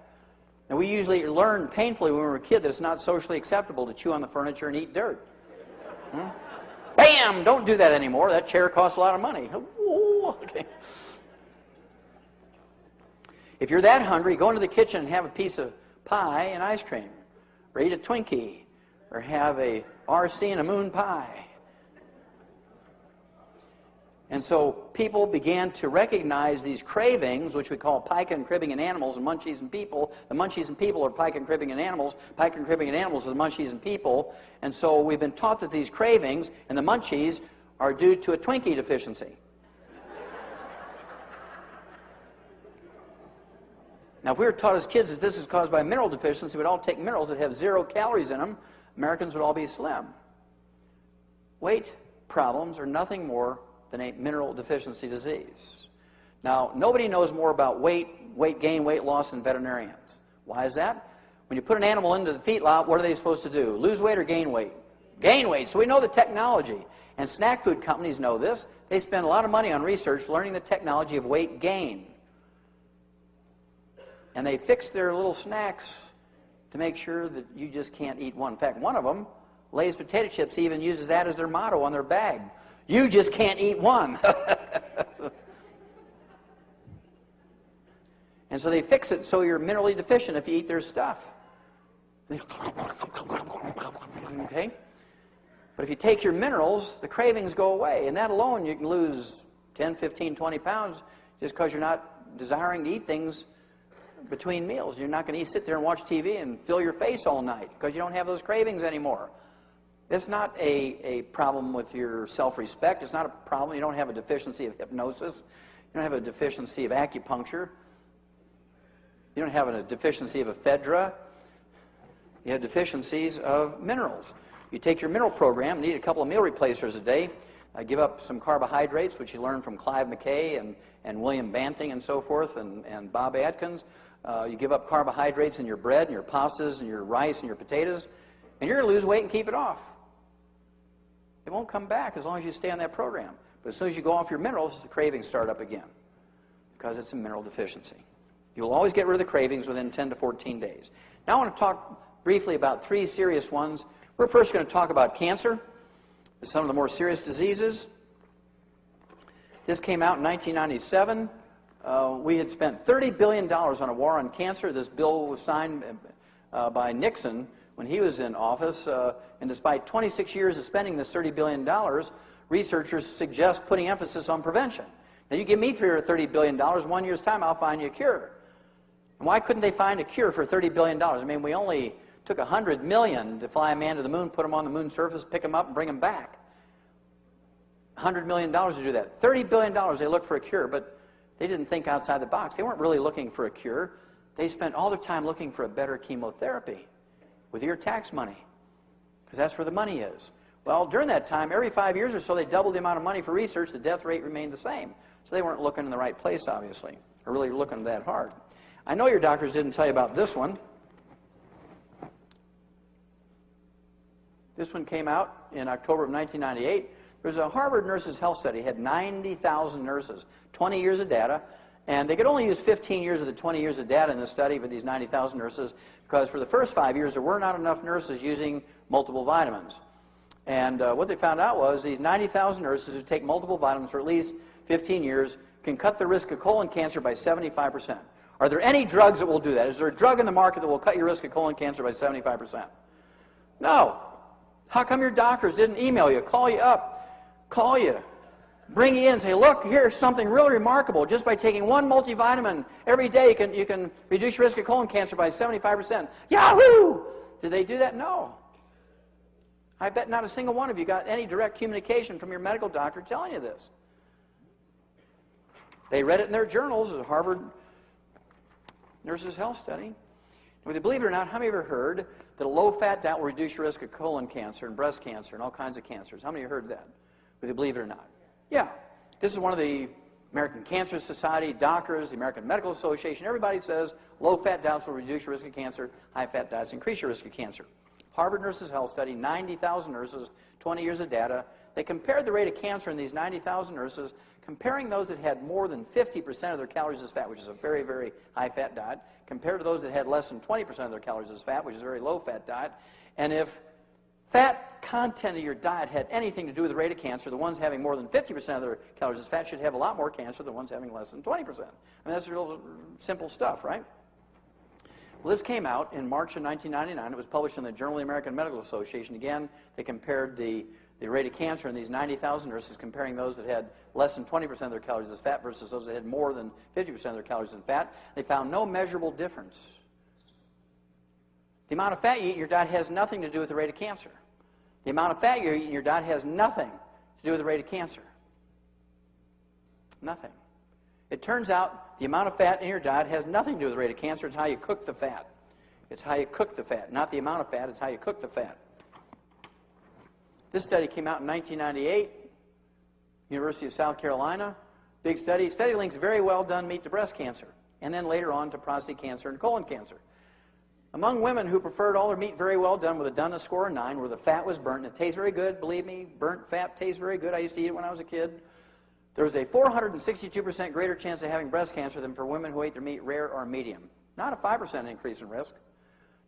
And we usually learned painfully when we were a kid that it's not socially acceptable to chew on the furniture and eat dirt. Bam! Don't do that anymore. That chair costs a lot of money. Ooh, okay. If you're that hungry, go into the kitchen and have a piece of pie and ice cream, or eat a Twinkie, or have a RC and a moon pie. And so people began to recognize these cravings, which we call pica and cribbing in animals and munchies in people. The munchies in people are pica and cribbing in animals. Pica and cribbing in animals are the munchies in people. And so we've been taught that these cravings and the munchies are due to a Twinkie deficiency. Now, if we were taught as kids that this is caused by mineral deficiency, we'd all take minerals that have 0 calories in them. Americans would all be slim. Weight problems are nothing more than a mineral deficiency disease. Now, nobody knows more about weight gain, weight loss than veterinarians. Why is that? When you put an animal into the feedlot, what are they supposed to do? Lose weight or gain weight? Gain weight. So we know the technology. And snack food companies know this. They spend a lot of money on research learning the technology of weight gain. And they fix their little snacks to make sure that you just can't eat one. In fact, one of them, Lay's potato chips, even uses that as their motto on their bag. You just can't eat one. And so they fix it so you're minerally deficient if you eat their stuff. Okay? But if you take your minerals, the cravings go away. And that alone, you can lose 10, 15, 20 pounds just because you're not desiring to eat things between meals. You're not going to sit there and watch TV and fill your face all night because you don't have those cravings anymore. It's not a problem with your self-respect. It's not a problem. You don't have a deficiency of hypnosis. You don't have a deficiency of acupuncture. You don't have a deficiency of ephedra. You have deficiencies of minerals. You take your mineral program, need a couple of meal replacers a day, give up some carbohydrates, which you learn from Clive McKay and William Banting and so forth, and Bob Atkins. You give up carbohydrates in your bread and your pastas and your rice and your potatoes, and you're going to lose weight and keep it off. It won't come back as long as you stay on that program. But as soon as you go off your minerals, the cravings start up again because it's a mineral deficiency. You'll always get rid of the cravings within 10 to 14 days. Now I want to talk briefly about 3 serious ones. We're first going to talk about cancer, some of the more serious diseases. This came out in 1997. We had spent $30 billion on a war on cancer. This bill was signed by Nixon when he was in office. And despite 26 years of spending this $30 billion, researchers suggest putting emphasis on prevention. Now, you give me $30 billion, 1 year's time, I'll find you a cure. And why couldn't they find a cure for $30 billion? I mean, we only took $100 million to fly a man to the moon, put him on the moon's surface, pick him up, and bring him back. $100 million to do that. $30 billion, they looked for a cure, but they didn't think outside the box. They weren't really looking for a cure. They spent all their time looking for a better chemotherapy with your tax money, because that's where the money is. Well, during that time, every 5 years or so, they doubled the amount of money for research. The death rate remained the same. So they weren't looking in the right place, obviously, or really looking that hard. I know your doctors didn't tell you about this one. This one came out in October of 1998. There was a Harvard Nurses Health Study. It had 90,000 nurses, 20 years of data, and they could only use 15 years of the 20 years of data in the study for these 90,000 nurses because for the first 5 years there were not enough nurses using multiple vitamins. And what they found out was these 90,000 nurses who take multiple vitamins for at least 15 years can cut the risk of colon cancer by 75%. Are there any drugs that will do that? Is there a drug in the market that will cut your risk of colon cancer by 75%? No. How come your doctors didn't email you, call you up, call you, bring you in and say, look, here's something really remarkable. Just by taking one multivitamin every day, you can reduce your risk of colon cancer by 75%. Yahoo! Did they do that? No. I bet not a single one of you got any direct communication from your medical doctor telling you this. They read it in their journals, the Harvard Nurses Health Study. Whether you believe it or not, how many of you have heard that a low-fat diet will reduce your risk of colon cancer and breast cancer and all kinds of cancers? How many of you heard that? Whether you believe it or not. Yeah. This is one of the American Cancer Society, doctors, the American Medical Association. Everybody says low-fat diets will reduce your risk of cancer. High-fat diets increase your risk of cancer. Harvard Nurses Health Study, 90,000 nurses, 20 years of data. They compared the rate of cancer in these 90,000 nurses, comparing those that had more than 50% of their calories as fat, which is a very, very high-fat diet, compared to those that had less than 20% of their calories as fat, which is a very low-fat diet. And if fat content of your diet had anything to do with the rate of cancer, the ones having more than 50% of their calories as fat should have a lot more cancer than the ones having less than 20%. I mean, that's real simple stuff, right? Well, this came out in March of 1999. It was published in the Journal of the American Medical Association. Again, they compared the rate of cancer in these 90,000 nurses, comparing those that had less than 20% of their calories as fat versus those that had more than 50% of their calories as fat. They found no measurable difference. The amount of fat you eat in your diet has nothing to do with the rate of cancer. The amount of fat you eat in your diet has nothing to do with the rate of cancer. Nothing. It turns out the amount of fat in your diet has nothing to do with the rate of cancer. It's how you cook the fat. It's how you cook the fat. Not the amount of fat, it's how you cook the fat. This study came out in 1998, University of South Carolina. Big study. Study links very well done meat to breast cancer, and then later on to prostate cancer and colon cancer. Among women who preferred all their meat very well done with a doneness score of 9, where the fat was burnt, and it tastes very good, believe me, burnt fat tastes very good. I used to eat it when I was a kid. There was a 462% greater chance of having breast cancer than for women who ate their meat rare or medium. Not a 5% increase in risk,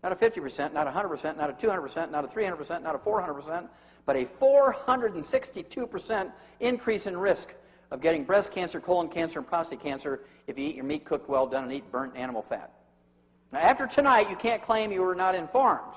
not a 50%, not a 100%, not a 200%, not a 300%, not a 400%, but a 462% increase in risk of getting breast cancer, colon cancer, and prostate cancer if you eat your meat cooked well done and eat burnt animal fat. Now, after tonight, you can't claim you were not informed.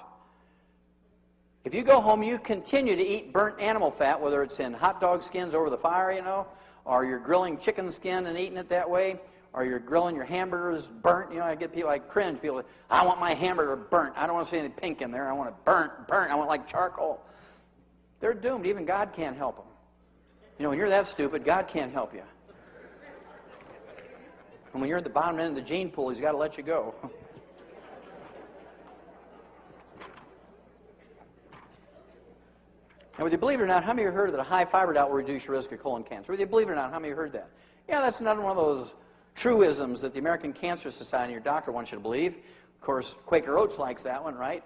If you go home, you continue to eat burnt animal fat, whether it's in hot dog skins over the fire, you know, or you're grilling chicken skin and eating it that way, or you're grilling your hamburgers burnt. You know, I get people, I cringe. People, I want my hamburger burnt. I don't want to see anything pink in there. I want it burnt. I want like charcoal. They're doomed. Even God can't help them. You know, when you're that stupid, God can't help you. And when you're at the bottom end of the gene pool, He's got to let you go. Now, whether you believe it or not, how many of you heard that a high fiber diet will reduce your risk of colon cancer? Whether you believe it or not, how many of you heard that? Yeah, that's another one of those truisms that the American Cancer Society and your doctor wants you to believe. Of course, Quaker Oats likes that one, right?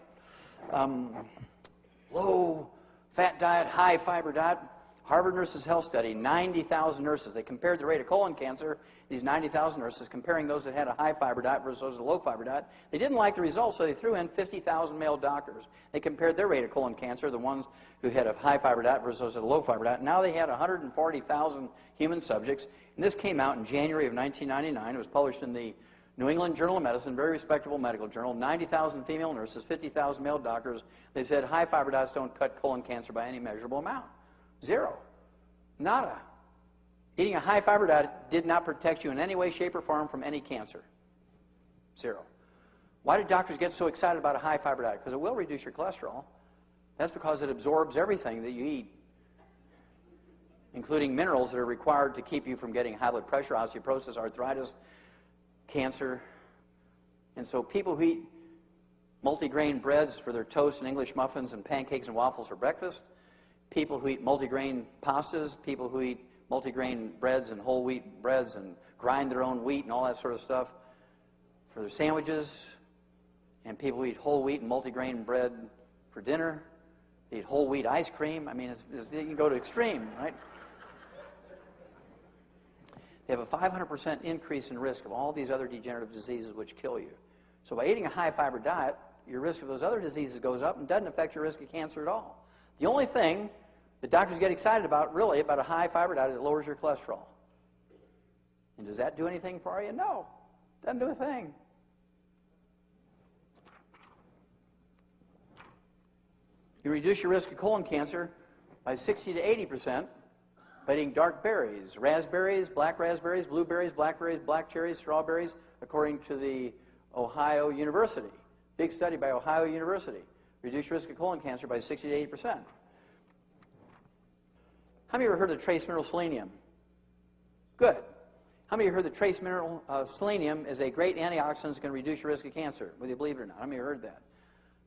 Low fat diet, high fiber diet. Harvard Nurses Health Study, 90,000 nurses. They compared the rate of colon cancer, these 90,000 nurses, comparing those that had a high fiber diet versus those with a low fiber diet. They didn't like the results, so they threw in 50,000 male doctors. They compared their rate of colon cancer, the ones who had a high fiber diet versus those with a low fiber diet. Now they had 140,000 human subjects, and this came out in January of 1999. It was published in the New England Journal of Medicine, very respectable medical journal. 90,000 female nurses, 50,000 male doctors. They said high fiber diets don't cut colon cancer by any measurable amount. Zero. Nada. Eating a high fiber diet did not protect you in any way, shape, or form from any cancer. Zero. Why do doctors get so excited about a high fiber diet? Because it will reduce your cholesterol. That's because it absorbs everything that you eat, including minerals that are required to keep you from getting high blood pressure, osteoporosis, arthritis, cancer. And so people who eat multigrain breads for their toast and English muffins and pancakes and waffles for breakfast, people who eat multigrain pastas, people who eat multigrain breads and whole wheat breads and grind their own wheat and all that sort of stuff for their sandwiches, and people who eat whole wheat and multigrain bread for dinner, they eat whole wheat ice cream. I mean, you can go to extreme, right? They have a 500% increase in risk of all these other degenerative diseases which kill you. So by eating a high fiber diet, your risk of those other diseases goes up and doesn't affect your risk of cancer at all. The only thing that doctors get excited about, really, about a high fiber diet is it lowers your cholesterol. And does that do anything for you? No. Doesn't do a thing. You reduce your risk of colon cancer by 60 to 80% by eating dark berries, raspberries, black raspberries, blueberries, blackberries, black cherries, strawberries, according to the Ohio University. Big study by Ohio University. Reduce risk of colon cancer by 60 to 80%. How many of you ever heard of trace mineral selenium? Good. How many of you heard that trace mineral selenium is a great antioxidant that's going to reduce your risk of cancer, whether you believe it or not? How many of you heard that?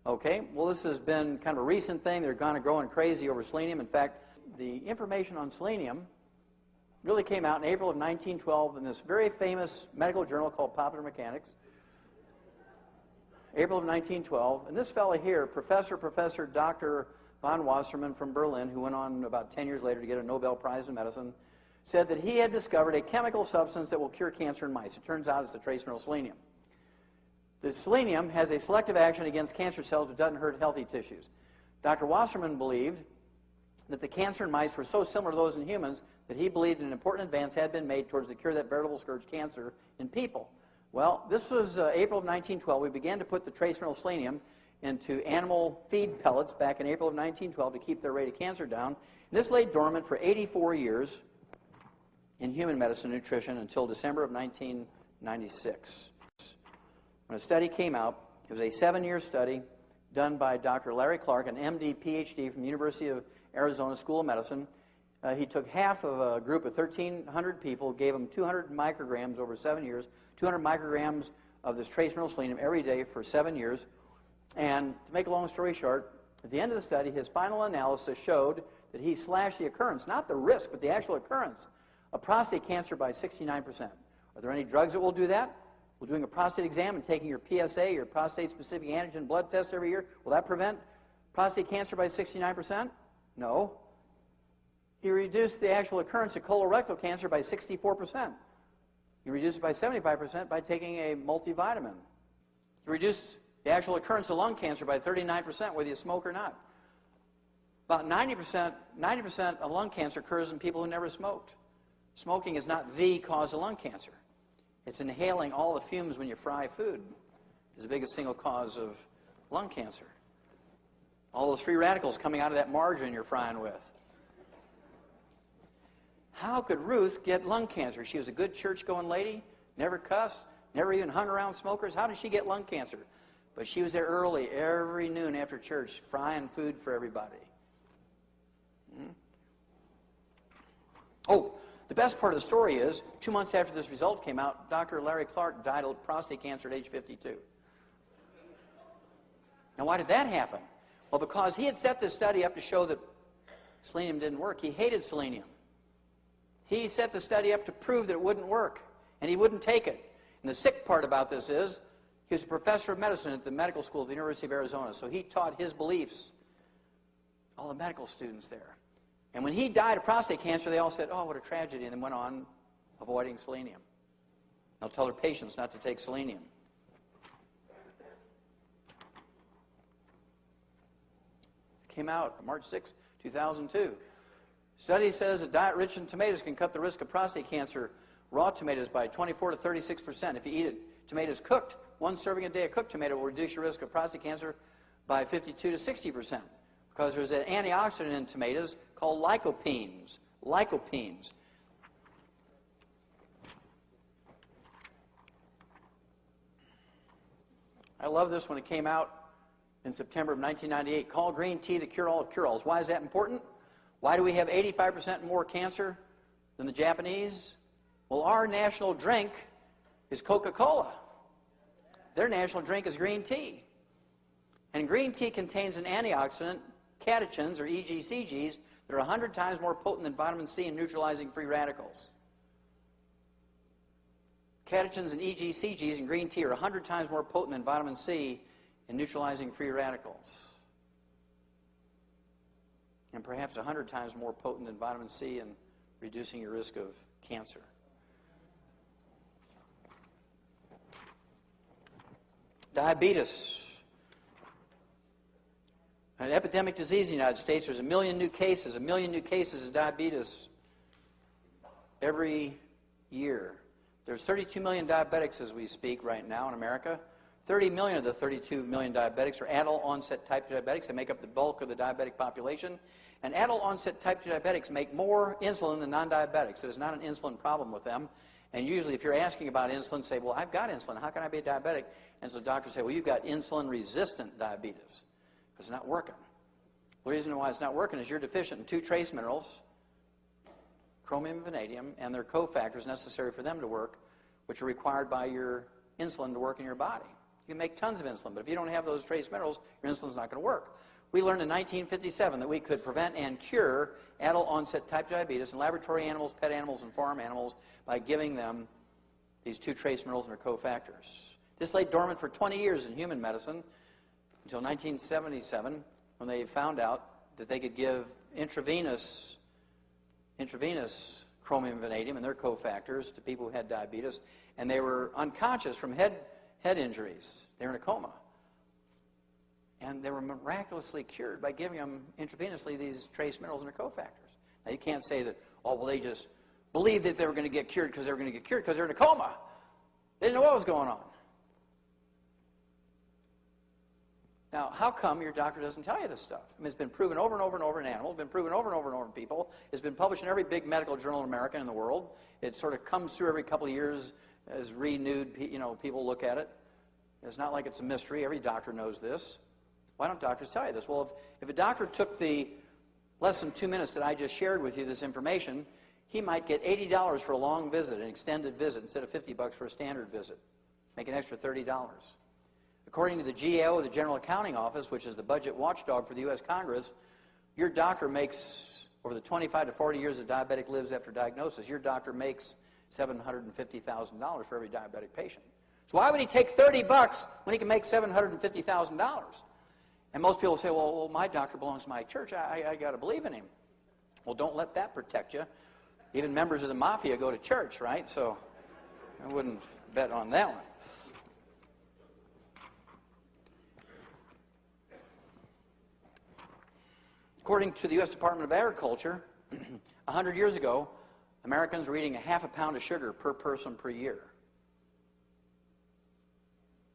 Okay, well, this has been kind of a recent thing. They're kind of growing crazy over selenium. In fact, the information on selenium really came out in April of 1912 in this very famous medical journal called Popular Mechanics. April of 1912, and this fellow here, Professor Dr. von Wassermann from Berlin, who went on about 10 years later to get a Nobel Prize in medicine, said that he had discovered a chemical substance that will cure cancer in mice. It turns out it's the trace mineral selenium. The selenium has a selective action against cancer cells, but doesn't hurt healthy tissues. Dr. Wassermann believed that the cancer in mice were so similar to those in humans that he believed an important advance had been made towards the cure of that veritable scourge cancer in people. Well, this was April of 1912. We began to put the trace mineral selenium into animal feed pellets back in April of 1912 to keep their rate of cancer down. And this lay dormant for 84 years in human medicine and nutrition until December of 1996. When a study came out, it was a 7-year study done by Dr. Larry Clark, an MD, PhD from the University of Arizona School of Medicine. He took half of a group of 1,300 people, gave them 200 micrograms over 7 years, 200 micrograms of this trace mineral selenium every day for 7 years. And to make a long story short, at the end of the study, his final analysis showed that he slashed the occurrence, not the risk, but the actual occurrence of prostate cancer by 69%. Are there any drugs that will do that? Will doing a prostate exam and taking your PSA, your prostate-specific antigen blood test every year, will that prevent prostate cancer by 69%? No. You reduce the actual occurrence of colorectal cancer by 64%. You reduce it by 75% by taking a multivitamin. You reduce the actual occurrence of lung cancer by 39%, whether you smoke or not. About 90% of lung cancer occurs in people who never smoked. Smoking is not the cause of lung cancer. It's inhaling all the fumes when you fry food is the biggest single cause of lung cancer. All those free radicals coming out of that margarine you're frying with. How could Ruth get lung cancer? She was a good church-going lady, never cussed, never even hung around smokers. How did she get lung cancer? But she was there early, every noon after church, frying food for everybody. Oh, the best part of the story is, 2 months after this result came out, Dr. Larry Clark died of prostate cancer at age 52. Now, why did that happen? Well, because he had set this study up to show that selenium didn't work. He hated selenium. He set the study up to prove that it wouldn't work, and he wouldn't take it. And the sick part about this is, he was a professor of medicine at the medical school at the University of Arizona, so he taught his beliefs, all the medical students there. And when he died of prostate cancer, they all said, oh, what a tragedy, and then went on avoiding selenium. They'll tell their patients not to take selenium. This came out March 6, 2002. Study says a diet rich in tomatoes can cut the risk of prostate cancer, raw tomatoes, by 24 to 36%. If you eat tomatoes cooked, 1 serving a day of cooked tomato will reduce your risk of prostate cancer by 52 to 60%. Because there's an antioxidant in tomatoes called lycopenes. Lycopenes. I love this when it came out in September of 1998. Call green tea the cure-all of cure-alls. Why is that important? Why do we have 85% more cancer than the Japanese? Well, our national drink is Coca-Cola. Their national drink is green tea. And green tea contains an antioxidant, catechins, or EGCGs, that are 100 times more potent than vitamin C in neutralizing free radicals. Catechins and EGCGs in green tea are 100 times more potent than vitamin C in neutralizing free radicals. And perhaps 100 times more potent than vitamin C in reducing your risk of cancer. Diabetes. An epidemic disease in the United States. There's 1 million new cases of diabetes every year. There's 32 million diabetics as we speak right now in America. 30 million of the 32 million diabetics are adult-onset type 2 diabetics. They make up the bulk of the diabetic population. And adult-onset type 2 diabetics make more insulin than non-diabetics. There's not an insulin problem with them. And usually if you're asking about insulin, say, well, I've got insulin. How can I be a diabetic? And so doctors say, well, you've got insulin-resistant diabetes. It's not working. The reason why it's not working is you're deficient in 2 trace minerals, chromium and vanadium, and their cofactors necessary for them to work, which are required by your insulin to work in your body. You can make tons of insulin, but if you don't have those trace minerals, your insulin's not going to work. We learned in 1957 that we could prevent and cure adult-onset type 2 diabetes in laboratory animals, pet animals, and farm animals by giving them these 2 trace minerals and their cofactors. This lay dormant for 20 years in human medicine, until 1977, when they found out that they could give intravenous chromium and vanadium and their cofactors to people who had diabetes, and they were unconscious from head injuries. They were in a coma. And they were miraculously cured by giving them intravenously these trace minerals and their cofactors. Now, you can't say that, oh, well, they just believed that they were going to get cured because they were going to get cured because they were in a coma. They didn't know what was going on. Now, how come your doctor doesn't tell you this stuff? I mean, it's been proven over and over and over in animals, been proven over and over and over in people. It's been published in every big medical journal in America and in the world. It sort of comes through every couple of years as renewed, people look at it. It's not like it's a mystery. Every doctor knows this. Why don't doctors tell you this? Well, if a doctor took the less than 2 minutes that I just shared with you, this information, he might get $80 for a long visit, an extended visit, instead of $50 for a standard visit. Make an extra $30. According to the GAO, the General Accounting Office, which is the budget watchdog for the U.S. Congress, your doctor makes, over the 25 to 40 years a diabetic lives after diagnosis, your doctor makes $750,000 for every diabetic patient. So why would he take $30 when he can make $750,000? And most people say, well, my doctor belongs to my church. I got to believe in him. Well, don't let that protect you. Even members of the mafia go to church, right? So I wouldn't bet on that one. According to the U.S. Department of Agriculture, 100 years ago, Americans were eating a half a pound of sugar per person per year.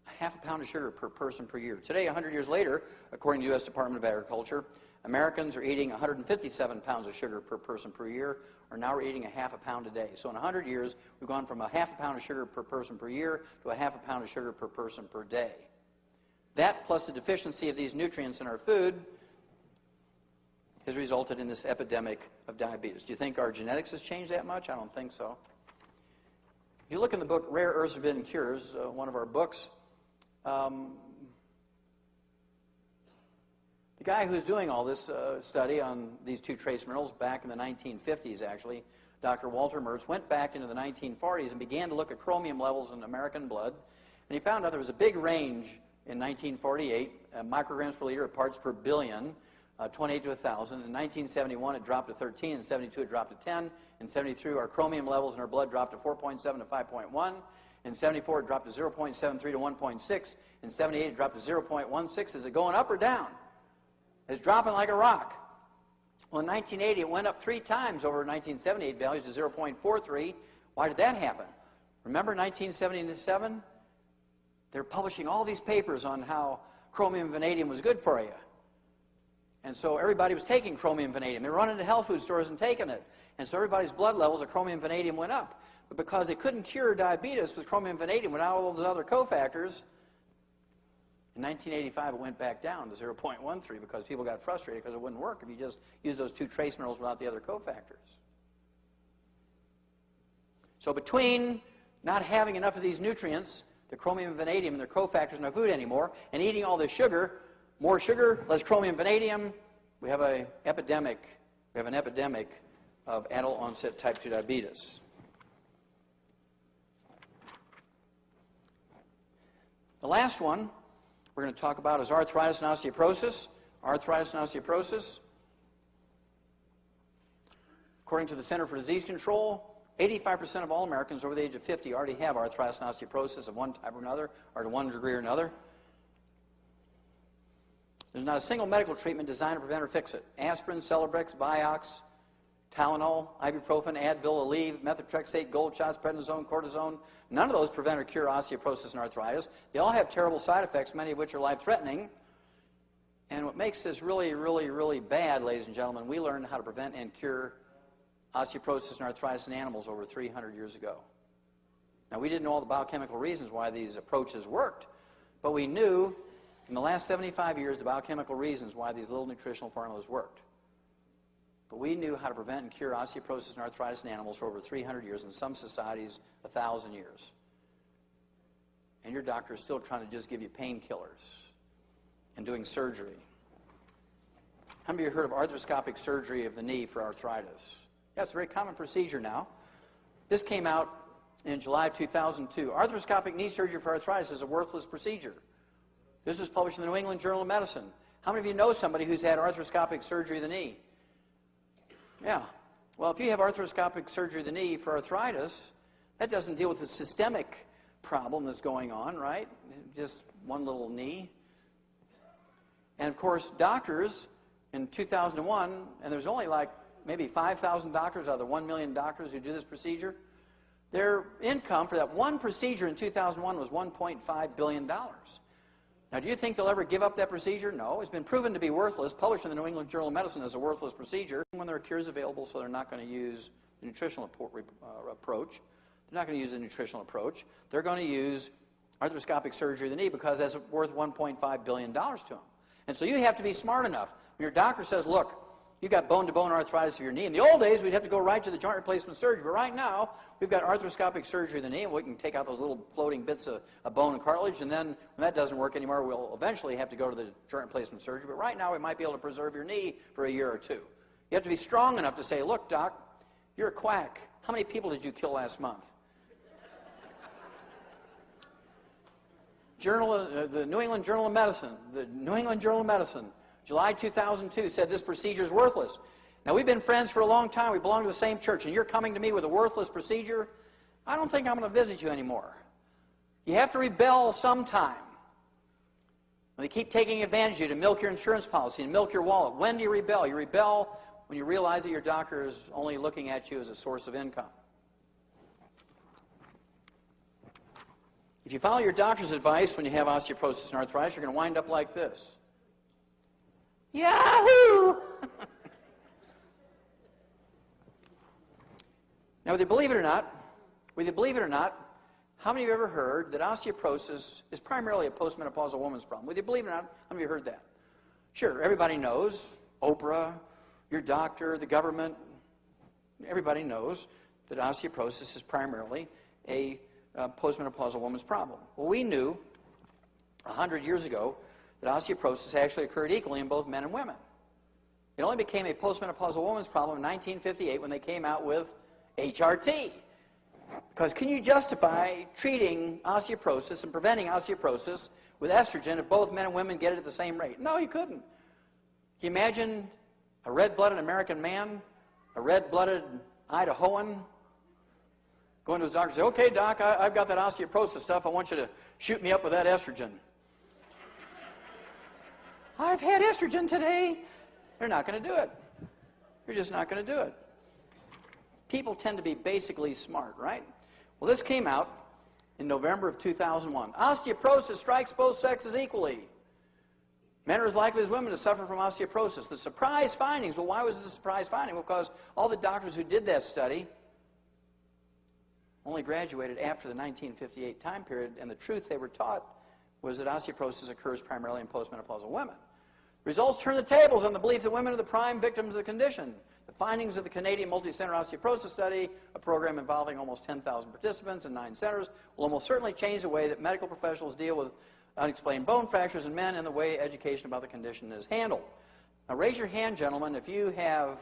A half a pound of sugar per person per year. Today, 100 years later, according to the U.S. Department of Agriculture, Americans are eating 157 pounds of sugar per person per year, or now we're eating a half a pound a day. So in 100 years, we've gone from a half a pound of sugar per person per year to a half a pound of sugar per person per day. That, plus the deficiency of these nutrients in our food, has resulted in this epidemic of diabetes. Do you think our genetics has changed that much? I don't think so. If you look in the book Rare Earths Forbidden Cures, one of our books, the guy who's doing all this study on these two trace minerals back in the 1950s, actually, Dr. Walter Mertz, went back into the 1940s and began to look at chromium levels in American blood, and he found out there was a big range in 1948, micrograms per liter of parts per billion, 28 to 1,000. In 1971, it dropped to 13. In 72, it dropped to 10. In 73, our chromium levels in our blood dropped to 4.7 to 5.1. In 74, it dropped to 0.73 to 1.6. In 78, it dropped to 0.16. Is it going up or down? It's dropping like a rock. Well, in 1980, it went up 3 times over 1978 values to 0.43. Why did that happen? Remember 1977? They were publishing all these papers on how chromium and vanadium was good for you. And so everybody was taking chromium and vanadium. They were running to health food stores and taking it. And so everybody's blood levels of chromium and vanadium went up. But because they couldn't cure diabetes with chromium and vanadium without all those other cofactors, in 1985 it went back down to 0.13 because people got frustrated because it wouldn't work if you just used those 2 trace minerals without the other cofactors. So between not having enough of these nutrients, the chromium and vanadium and their cofactors in our food anymore, and eating all this sugar, more sugar, less chromium, vanadium, we have an epidemic. We have an epidemic of adult onset type 2 diabetes. The last one we're going to talk about is arthritis and osteoporosis. Arthritis and osteoporosis. According to the Center for Disease Control, 85% of all Americans over the age of 50 already have arthritis and osteoporosis of one type or another, or to one degree or another. There's not a single medical treatment designed to prevent or fix it. Aspirin, Celebrex, Vioxx, Tylenol, ibuprofen, Advil, Aleve, methotrexate, gold shots, prednisone, cortisone. None of those prevent or cure osteoporosis and arthritis. They all have terrible side effects, many of which are life-threatening. And what makes this really, really, really bad, ladies and gentlemen, we learned how to prevent and cure osteoporosis and arthritis in animals over 300 years ago. Now, we didn't know all the biochemical reasons why these approaches worked, but we knew in the last 75 years the biochemical reasons why these little nutritional formulas worked. But we knew how to prevent and cure osteoporosis and arthritis in animals for over 300 years, in some societies 1,000 years. And your doctor is still trying to just give you painkillers and doing surgery. How many of you heard of arthroscopic surgery of the knee for arthritis? Yeah, it's a very common procedure now. This came out in July of 2002. Arthroscopic knee surgery for arthritis is a worthless procedure. This was published in the New England Journal of Medicine. How many of you know somebody who's had arthroscopic surgery of the knee? Yeah. Well, if you have arthroscopic surgery of the knee for arthritis, that doesn't deal with the systemic problem that's going on, right? Just one little knee. And of course, doctors in 2001, and there's only like maybe 5,000 doctors out of the 1 million doctors who do this procedure, their income for that one procedure in 2001 was $1.5 billion. Now, do you think they'll ever give up that procedure? No. It's been proven to be worthless, published in the New England Journal of Medicine as a worthless procedure. When there are cures available, so they're not going to use the nutritional approach. They're not going to use the nutritional approach. They're going to use arthroscopic surgery of the knee because that's worth $1.5 billion to them. And so you have to be smart enough. When your doctor says, look, you've got bone-to-bone arthritis of your knee. In the old days, we'd have to go right to the joint replacement surgery. But right now, we've got arthroscopic surgery of the knee, and we can take out those little floating bits of bone and cartilage. And then when that doesn't work anymore, we'll eventually have to go to the joint replacement surgery. But right now, we might be able to preserve your knee for a year or two. You have to be strong enough to say, look, doc, you're a quack. How many people did you kill last month? the New England Journal of Medicine, July 2002, said this procedure is worthless. Now, we've been friends for a long time. We belong to the same church, and you're coming to me with a worthless procedure? I don't think I'm going to visit you anymore. You have to rebel sometime. When they keep taking advantage of you to milk your insurance policy and milk your wallet, when do you rebel? You rebel when you realize that your doctor is only looking at you as a source of income. If you follow your doctor's advice when you have osteoporosis and arthritis, you're going to wind up like this. Yahoo! Now, whether you believe it or not, how many of you have ever heard that osteoporosis is primarily a postmenopausal woman's problem? Whether you believe it or not, how many of you heard that? Sure, everybody knows. Oprah, your doctor, the government, everybody knows that osteoporosis is primarily a postmenopausal woman's problem. Well, we knew 100 years ago that osteoporosis actually occurred equally in both men and women. It only became a postmenopausal woman's problem in 1958 when they came out with HRT. Because can you justify treating osteoporosis and preventing osteoporosis with estrogen if both men and women get it at the same rate? No, you couldn't. Can you imagine a red-blooded American man, a red-blooded Idahoan, going to his doctor and say, okay, doc, I've got that osteoporosis stuff. I want you to shoot me up with that estrogen. I've had estrogen today. They're not going to do it. You're just not going to do it. People tend to be basically smart, right? Well, this came out in November of 2001. Osteoporosis strikes both sexes equally. Men are as likely as women to suffer from osteoporosis. The surprise findings, well, why was this a surprise finding? Well, because all the doctors who did that study only graduated after the 1958 time period, and the truth they were taught was that osteoporosis occurs primarily in postmenopausal women. Results turn the tables on the belief that women are the prime victims of the condition. The findings of the Canadian Multi-Center Osteoporosis Study, a program involving almost 10,000 participants in 9 centers, will almost certainly change the way that medical professionals deal with unexplained bone fractures in men and the way education about the condition is handled. Now, raise your hand, gentlemen, if you have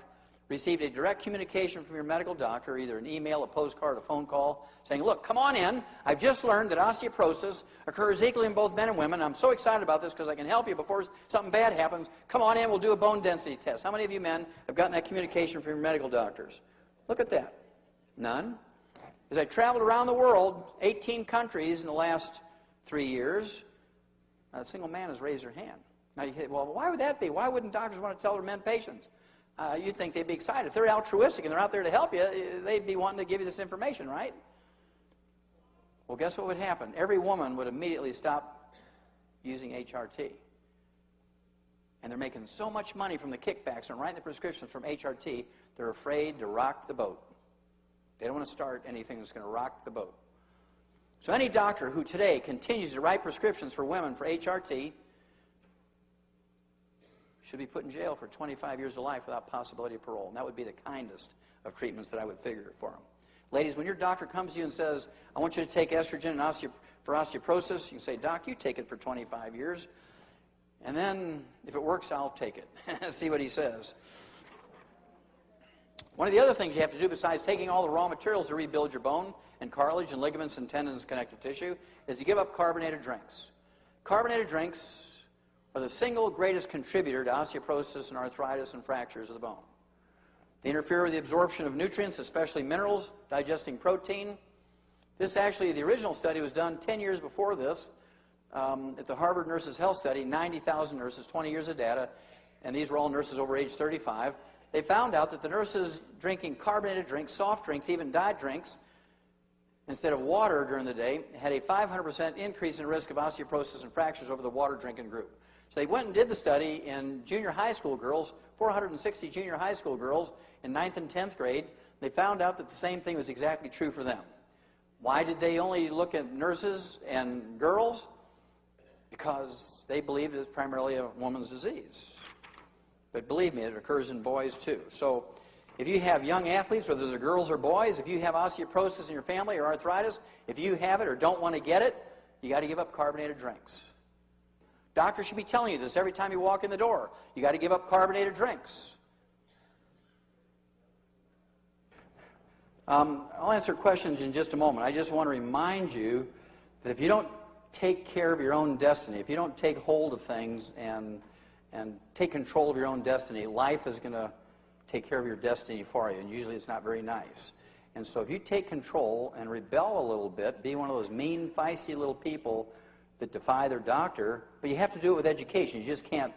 received a direct communication from your medical doctor, either an email, a postcard, a phone call, saying, look, come on in. I've just learned that osteoporosis occurs equally in both men and women. I'm so excited about this because I can help you before something bad happens. Come on in, we'll do a bone density test. How many of you men have gotten that communication from your medical doctors? Look at that. None. As I traveled around the world, 18 countries in the last 3 years, not a single man has raised their hand. Now you say, well, why would that be? Why wouldn't doctors want to tell their men patients? You'd think they'd be excited. If they're altruistic and they're out there to help you, they'd be wanting to give you this information, right? Well, guess what would happen? Every woman would immediately stop using HRT. And they're making so much money from the kickbacks and writing the prescriptions from HRT, they're afraid to rock the boat. They don't want to start anything that's going to rock the boat. So any doctor who today continues to write prescriptions for women for HRT should be put in jail for 25 years of life without possibility of parole. And that would be the kindest of treatments that I would figure for them. Ladies, when your doctor comes to you and says, I want you to take estrogen for osteoporosis, you can say, Doc, you take it for 25 years. And then, if it works, I'll take it. See what he says. One of the other things you have to do besides taking all the raw materials to rebuild your bone and cartilage and ligaments and tendons and connective tissue is to give up carbonated drinks. Carbonated drinks are the single greatest contributor to osteoporosis and arthritis and fractures of the bone. They interfere with the absorption of nutrients, especially minerals, digesting protein. This actually, the original study was done 10 years before this at the Harvard Nurses Health Study, 90,000 nurses, 20 years of data, and these were all nurses over age 35. They found out that the nurses drinking carbonated drinks, soft drinks, even diet drinks, instead of water during the day, had a 500% increase in risk of osteoporosis and fractures over the water drinking group. So they went and did the study in junior high school girls, 460 junior high school girls in 9th and 10th grade. They found out that the same thing was exactly true for them. Why did they only look at nurses and girls? Because they believed it's primarily a woman's disease. But believe me, it occurs in boys too. So if you have young athletes, whether they're girls or boys, if you have osteoporosis in your family or arthritis, if you have it or don't want to get it, you got to give up carbonated drinks. Doctors should be telling you this every time you walk in the door. You got to give up carbonated drinks. I'll answer questions in just a moment. I just want to remind you that if you don't take care of your own destiny, if you don't take hold of things and take control of your own destiny, life is going to take care of your destiny for you, and usually it's not very nice. And so if you take control and rebel a little bit, be one of those mean, feisty little people that defy their doctor, but you have to do it with education. You just can't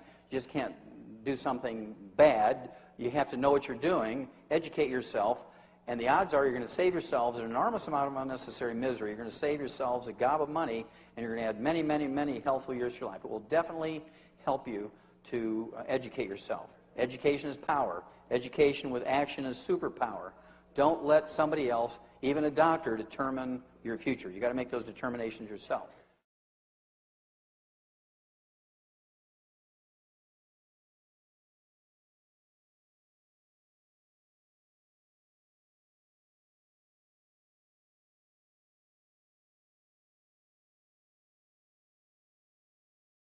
do something bad. You have to know what you're doing, educate yourself, and the odds are you're going to save yourselves an enormous amount of unnecessary misery. You're going to save yourselves a gob of money, and you're going to add many, many, many healthful years to your life. It will definitely help you to educate yourself. Education is power. Education with action is superpower. Don't let somebody else, even a doctor, determine your future. You've got to make those determinations yourself.